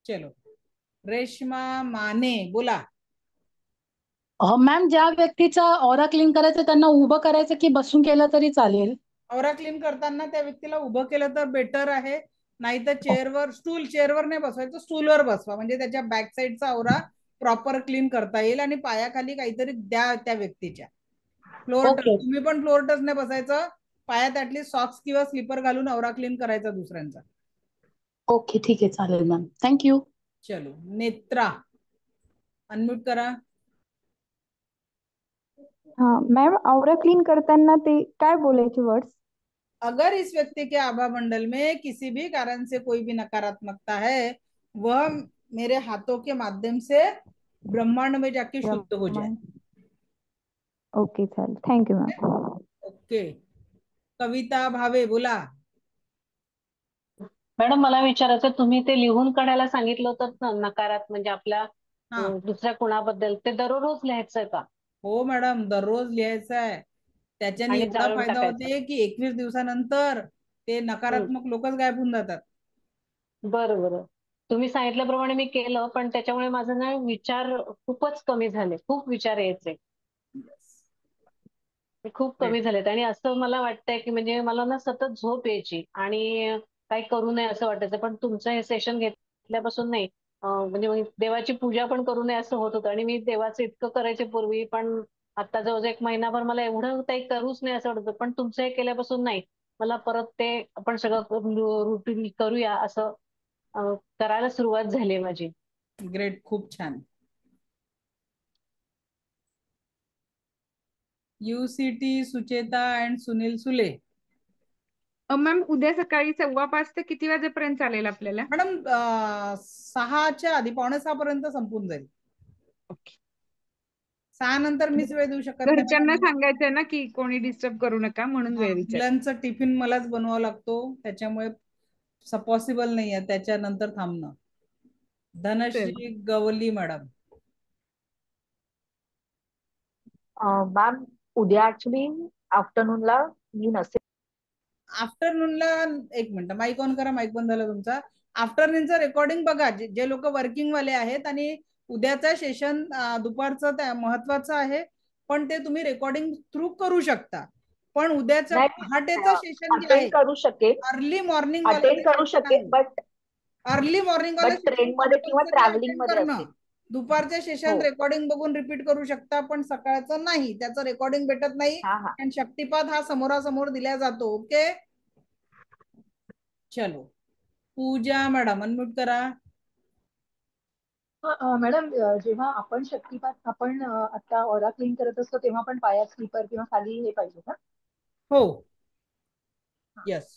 चलो, रेश्मा माने बोला. मॅम, ज्या व्यक्तीचा ऑरा क्लीन करायचं त्यांना उभं करायचं की बसून केलं तरी चालेल? ऑरा क्लीन करताना त्या व्यक्तीला उभं केलं तर बेटर आहे, नाही तर चेअरवर नाही बसवायचं, स्टूलवर बसवा, म्हणजे त्याच्या बॅक साईडचा ऑरा प्रॉपर क्लीन करता येईल. आणि पायाखाली काहीतरी द्या त्या व्यक्तीच्या. Floor touch, okay. तुम्ही पण फ्लोर टच नाही बसायचं, पायात ऍटलीस्ट सॉक्स किंवा स्लीपर घालून ऑरा क्लीन करायचा दुसऱ्यांचा. ओके, ठीक आहे, चालेल मॅम, थँक्यू. चलो, नेत्रा अनम्यूट करा. हाँ मैम, ऑरा क्लीन करताना ते काय बोलायचे वर्ड्स? अगर इस व्यक्ति के आभा मंडल में किसी भी कारण से कोई भी नकारात्मकता है, वह मेरे हाथों के माध्यम से ब्रह्मांड में जाके शुद्ध हो जाए. ओके चालेल, थँक्यू मॅम. ओके, कविता भावे बोला. मॅडम, मला विचारायचं, तुम्ही ते लिहून काढायला सांगितलं होतं नकारात, म्हणजे आपल्या दुसऱ्या कोणाबद्दल, ते दररोज लिहायचंय का? हो मॅडम, दररोज लिहायचं आहे. त्याच्याने आणि एवढा जाळून फायदा टाकायचं. होते की 21 दिवसानंतर ते नकारात्मक लोकच गायब होऊन जातात. बरं बरं, तुम्ही सांगितल्याप्रमाणे मी केलं, पण त्याच्यामुळे माझं ना विचार खूपच कमी झाले, खूप विचार यायचे, खूप कमी झालेत. आणि असं मला वाटतंय की म्हणजे मला ना सतत झोप यायची आणि काही करू नये असं वाटायचं. पण तुमचं हे सेशन घेतल्यापासून नाही, म्हणजे मग देवाची पूजा पण करू नये असं होत होतं. आणि मी देवाचं इतकं करायचे पूर्वी, पण आता जवळजवळ 1 महिनाभर मला एवढं काही करूच नाही असं वाटतं. पण तुमचं हे केल्यापासून नाही, मला परत ते आपण सगळं रुटीन करूया असं करायला सुरुवात झाली आहे माझी. ग्रेट, खूप छान. UCT सुचेता अँड सुनील सुले. मॅम, उद्या सकाळी 5:15 ते किती वाजेपर्यंत चालेल आपल्याला? मॅडम 6च्या आधी, 5:45 पर्यंत संपून जाईल. ओके. 6 नंतर मीच वेळ देऊ शकत नाही. घरच्यांना सांगायचं ना की कोणी डिस्टर्ब करू नका, म्हणून वेळ विचार. मुलांचं टिफिन मलाच बनवावा लागतो, त्याच्यामुळे पॉसिबल नाही आहे त्याच्यानंतर थांबणं. धनश्री गवली मॅडम. मॅम, उद्या ऍक्च्युली आफ्टरनूनला मी नसेल. आफ्टरनूनला, एक मिनिट, माईक ऑन करा. माईक बंद झाला तुमचा. आफ्टरनूनचं रेकॉर्डिंग बघा, जे लोक वर्किंग वाले आहेत. आणि उद्याचं सेशन दुपारचं महत्वाचं आहे, पण ते तुम्ही रेकॉर्डिंग थ्रू करू शकता. पण उद्याचं पहाटेचं सेशन जे आहे, करू शकेल, अर्ली मॉर्निंग अटेंड करू शकेल, बट अर्ली मॉर्निंग वाला ट्रेन मध्ये किंवा ट्रॅव्हलिंग मध्ये असेल. दुपारचे सेशन रेकॉर्डिंग बघून रिपीट करू शकता, पण सकाळचं नाही, त्याचं रेकॉर्डिंग भेटत नाही. आणि शक्तिपात हा समोरासमोर दिला जातो. ओके, चलो. पूजा मॅडम अनम्यूट करा. मॅडम, जेव्हा आपण शक्तिपात, आपण आता ऑरा क्लीन करत असतो, तेव्हा पण पायात स्लीपर किंवा खाली हे पाहिजे ना? हो, यस.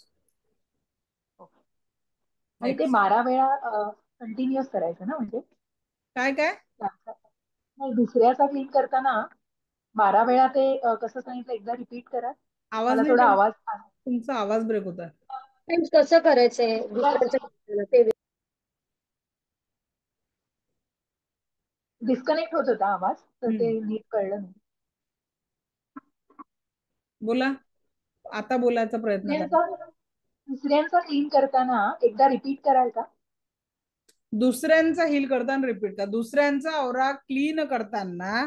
आणि ते 12 वेळा कंटिन्युअस करायचं ना? म्हणजे काय काय दुसऱ्याचा क्लीन करताना 12 वेळा ते कसं सांगितलं, एकदा रिपीट करा. आवाज मला थोडा आवाज, तुमचा आवाज ब्रेक होता. कसं करायचंय दुसऱ्यांचं ते? डिस्कनेक्ट होत होता आवाज, तर ते नीट कळलं नाही. बोला, आता बोलायचा प्रयत्न करा. दुसऱ्यांचा क्लीन करताना एकदा रिपीट कराल का? दुसऱ्यांचा हील करताना रिपीट करा. दुसऱ्यांचा औरा क्लीन करताना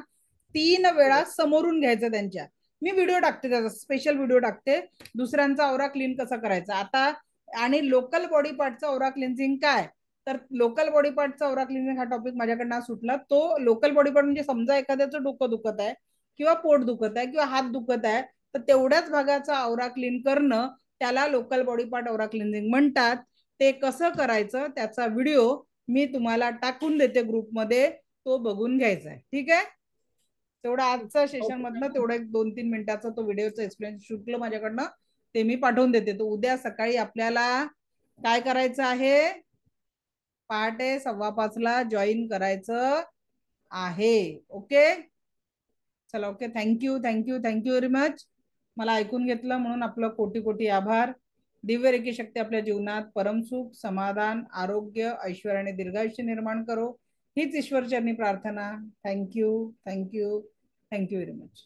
3 वेळा समोरून घ्यायचं त्यांच्या. मी व्हिडिओ टाकते, त्याचा स्पेशल व्हिडिओ टाकते, दुसऱ्यांचा औरा क्लीन कसा करायचा आता. आणि लोकल बॉडी पार्टचा औरा क्लिन्झिंग काय, तर लोकल बॉडी पार्टचा औरा क्लिन्झिंग हा टॉपिक माझ्याकडनं सुटला. तो लोकल बॉडी पार्ट म्हणजे समजा एखाद्याचं डोकं दुखत आहे, किंवा पोट दुखत आहे, किंवा हात दुखत आहे, तर तेवढ्याच भागाचा औरा क्लीन करणं, त्याला लोकल बॉडी पार्ट औरा क्लिन्झिंग म्हणतात. ते कसं करायचं त्याचा व्हिडिओ मी तुम्हाला टाकून देते ग्रुपमध्ये, तो बघून घ्यायचा आहे. ठीक आहे, तेवढा आजचा सेशन मधनं तेवढा 2-3 मिनिटाचा तो व्हिडिओचा एक्सप्लेन शुक्ल माझ्याकडनं ते मी पाठवून देते. तो उद्या सकाळी आपल्याला काय करायचं आहे, पहाटे 5:15 जॉईन करायचं आहे. ओके, चला. Okay, thank you very much. मला ऐकून घेतलं म्हणून आपलं कोटी कोटी आभार. दिव्य रेखी शक्ती आपल्या जीवनात परमसुख, समाधान, आरोग्य, ऐश्वर्य आणि दीर्घायुष्य निर्माण करो, हीच ईश्वरचरणी प्रार्थना. Thank you, thank you, thank you very much.